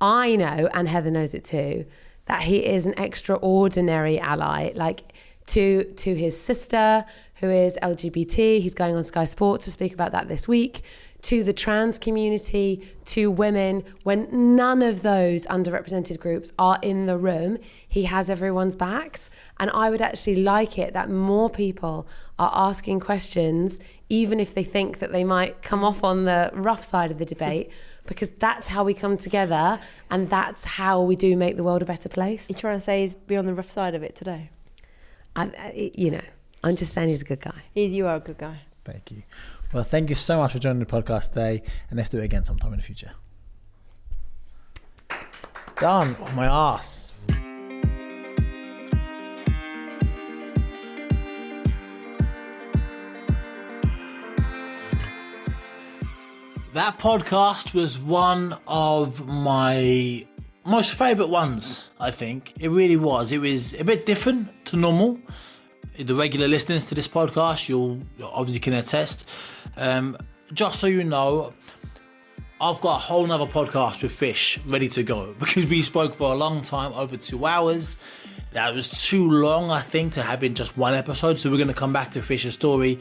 A: I know, and Heather knows it too, that he is an extraordinary ally, like to his sister, who is LGBT. He's going on Sky Sports to speak about that this week, to the trans community, to women. When none of those underrepresented groups are in the room, he has everyone's backs. And I would actually like it that more people are asking questions, even if they think that they might come off on the rough side of the debate, because that's how we come together, and that's how we do make the world a better place.
B: You're trying to say he's be on the rough side of it today?
A: I'm just saying he's a good guy.
B: You are a good guy.
C: Thank you. Well, thank you so much for joining the podcast today, and let's do it again sometime in the future. Done. Oh, my ass. That podcast was one of my most favourite ones, I think. It really was. It was a bit different to normal. The regular listeners to this podcast, you'll obviously can attest. Just so you know, I've got a whole nother podcast with Fish ready to go because we spoke for a long time, over 2 hours. That was too long, I think, to have in just one episode. So we're going to come back to Fish's story.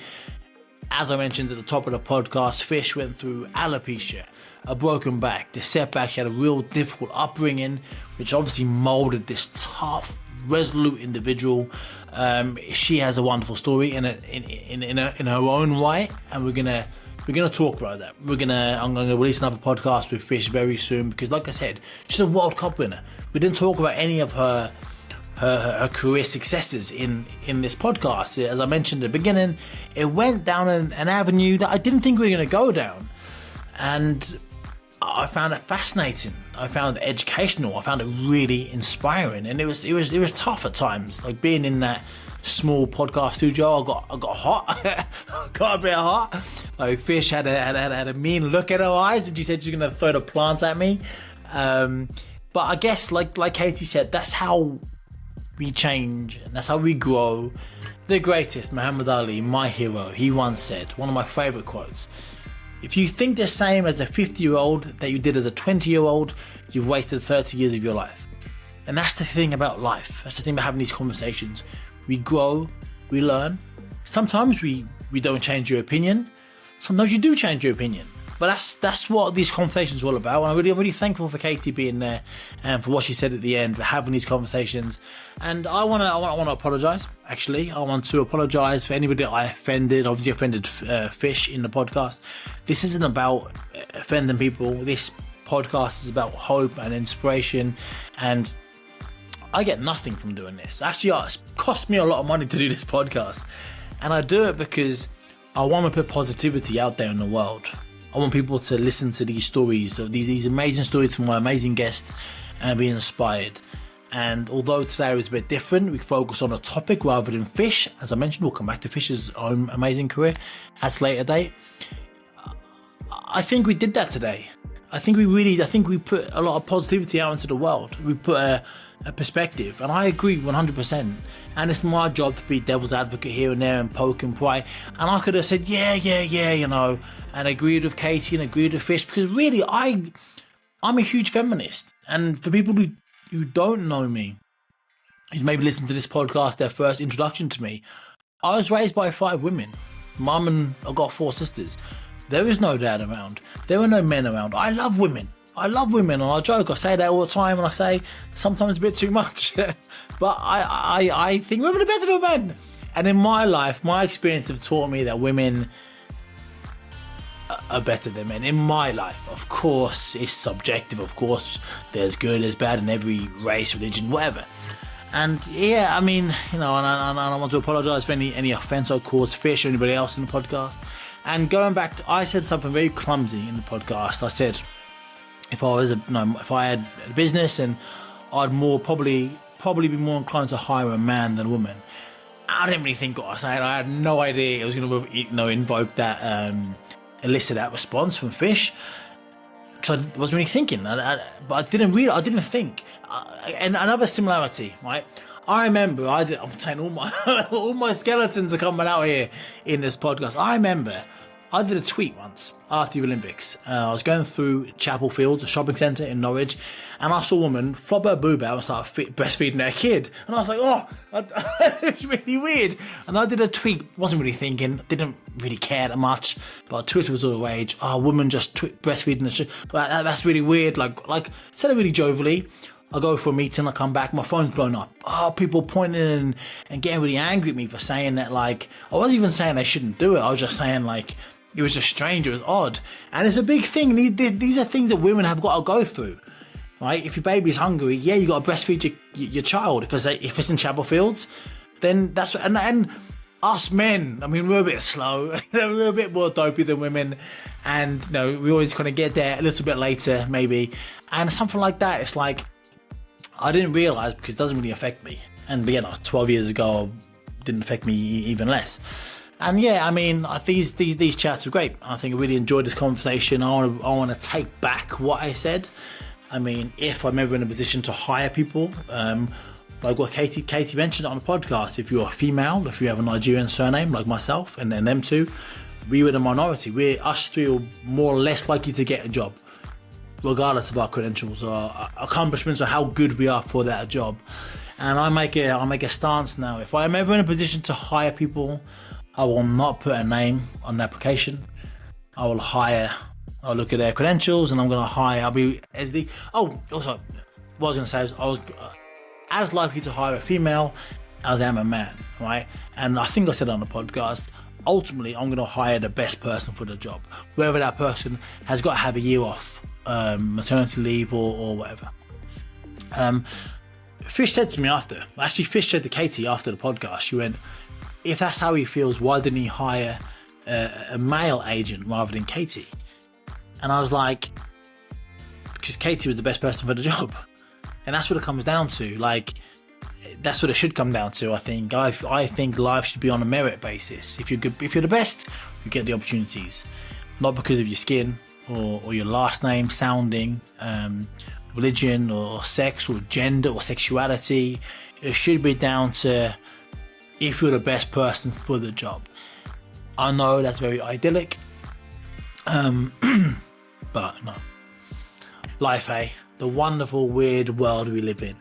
C: As I mentioned at the top of the podcast, Fish went through alopecia, a broken back, the setback. She had a real difficult upbringing, which obviously molded this tough, resolute individual. She has a wonderful story in her own right, and we're gonna talk about that. I'm gonna release another podcast with Fish very soon because, like I said, she's a World Cup winner. We didn't talk about any of her career successes in this podcast. As I mentioned at the beginning, it went down an avenue that I didn't think we were going to go down, and I found it fascinating. I found it educational. I found it really inspiring, and it was tough at times. Like being in that small podcast studio, I got hot. I got a bit hot. Like Fish had a mean look at her eyes when she said she was going to throw the plants at me. But I guess, like Katie said, that's how we change, and that's how we grow. The greatest, Muhammad Ali, my hero, he once said, one of my favourite quotes: if you think the same as a 50-year-old that you did as a 20-year-old, you've wasted 30 years of your life. And that's the thing about life. That's the thing about having these conversations. We grow, we learn. Sometimes we don't change your opinion. Sometimes you do change your opinion. But that's what these conversations are all about. And I'm really thankful for Katie being there and for what she said at the end, for having these conversations. And I want to apologise. Actually, I want to apologise for anybody that I offended. Obviously, offended Fish in the podcast. This isn't about offending people. This podcast is about hope and inspiration. And I get nothing from doing this. Actually, it cost me a lot of money to do this podcast, and I do it because I want to put positivity out there in the world. I want people to listen to these stories, these amazing stories from my amazing guests, and be inspired. And although today was a bit different, we focus on a topic rather than Fish. As I mentioned, we'll come back to Fish's own amazing career at a later date. I think we did that today. I think we put a lot of positivity out into the world. We put a perspective, and I agree 100%. And it's my job to be devil's advocate here and there and poke and pry. And I could have said, yeah, you know, and agreed with Katie and agreed with Fish, because really, I'm a huge feminist. And for people who don't know me, who's maybe listened to this podcast, their first introduction to me, I was raised by 5 women. Mum and I've got 4 sisters. There is no dad around. There are no men around. I love women. And I joke. I say that all the time, and I say sometimes a bit too much. But I think women are better than men. And in my life, my experience have taught me that women are better than men. In my life, of course, it's subjective. Of course, there's good, there's bad in every race, religion, whatever. And yeah, I mean, you know, and I want to apologise for any offence I caused Fish or anybody else in the podcast. And going back, I said something very clumsy in the podcast. I said, if I had a business, and I'd probably be more inclined to hire a man than a woman. I didn't really think what I was saying. I had no idea it was going to, invoke that, elicit that response from Fish. Because I wasn't really thinking, but I didn't think. And another similarity, right? I remember I'm saying all my skeletons are coming out here in this podcast. I remember I did a tweet once after the Olympics. I was going through Chapel Fields, a shopping centre in Norwich, and I saw a woman flop her boob out and start breastfeeding her kid. And I was like, it's really weird. And I did a tweet, wasn't really thinking, didn't really care that much, but Twitter was all the rage. Oh, a woman just breastfeeding her. But that's really weird. Like said it really jovially. I go for a meeting, I come back, my phone's blown up. Oh, people pointing and getting really angry at me for saying that, like, I wasn't even saying they shouldn't do it. I was just saying, like, it was just strange, it was odd. And it's a big thing. These are things that women have got to go through, right? If your baby's hungry, yeah, you got to breastfeed your child. If it's in Chapel Fields, then that's what, and us men, I mean, we're a bit slow. We're a bit more dopey than women. And, we always kind of get there a little bit later, maybe. And something like that, it's like, I didn't realise because it doesn't really affect me. And again, 12 years ago, it didn't affect me even less. And yeah, I mean, these chats are great. I think I really enjoyed this conversation. I want to take back what I said. I mean, if I'm ever in a position to hire people, like what Katie mentioned on the podcast, if you're a female, if you have a Nigerian surname like myself and them two, we were the minority. Us three are more or less likely to get a job, regardless of our credentials or our accomplishments or how good we are for that job. And I make a stance now. If I'm ever in a position to hire people, I will not put a name on the application. I'll look at their credentials and I'm going to hire. Also, what I was going to say is I was as likely to hire a female as I am a man, right? And I think I said on the podcast, ultimately, I'm going to hire the best person for the job, whether that person has got to have a year off, maternity leave or whatever. Fish said to me Fish said to Katie after the podcast, she went, if that's how he feels, why didn't he hire a male agent rather than Katie? And I was like, because Katie was the best person for the job. And that's what it comes down to. Like, that's what it should come down to, I think. I think life should be on a merit basis. If you're good, if you're the best, you get the opportunities. Not because of your skin or your last name sounding, religion or sex or gender or sexuality. It should be down to if you're the best person for the job. I know that's very idyllic. But no. Life, the wonderful, weird world we live in.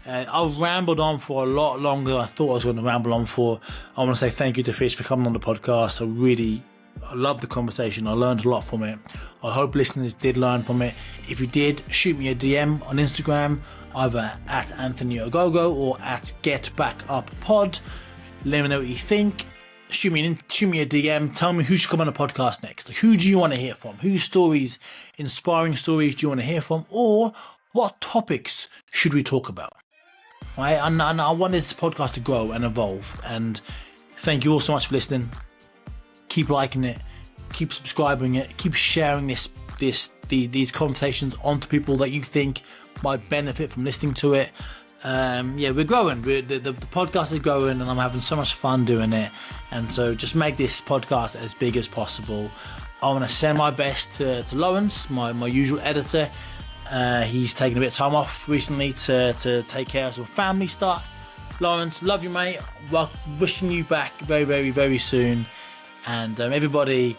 C: I've rambled on for a lot longer than I thought I was going to ramble on for. I want to say thank you to Fish for coming on the podcast. I loved the conversation. I learned a lot from it. I hope listeners did learn from it. If you did, shoot me a DM on Instagram, either at Anthony Ogogo or at GetBackUpPod. Let me know what you think. Shoot me a DM. Tell me who should come on the podcast next. Like, who do you want to hear from? Whose stories, inspiring stories, do you want to hear from? Or what topics should we talk about? Right? And I want this podcast to grow and evolve. And thank you all so much for listening. Keep liking it. Keep subscribing it. Keep sharing these conversations onto people that you think might benefit from listening to it. We're growing. The podcast is growing, and I'm having so much fun doing it. And so, just make this podcast as big as possible. I want to send my best to Lawrence, my usual editor. He's taken a bit of time off recently to take care of some family stuff. Lawrence, love you, mate. Well, wishing you back very, very, very soon. And everybody,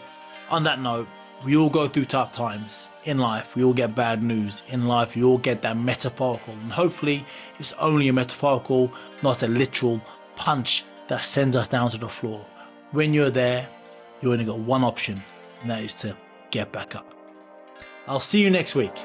C: on that note, we all go through tough times in life. We all get bad news in life. We all get that metaphorical. And hopefully it's only a metaphorical, not a literal punch that sends us down to the floor. When you're there, you only got one option, and that is to get back up. I'll see you next week.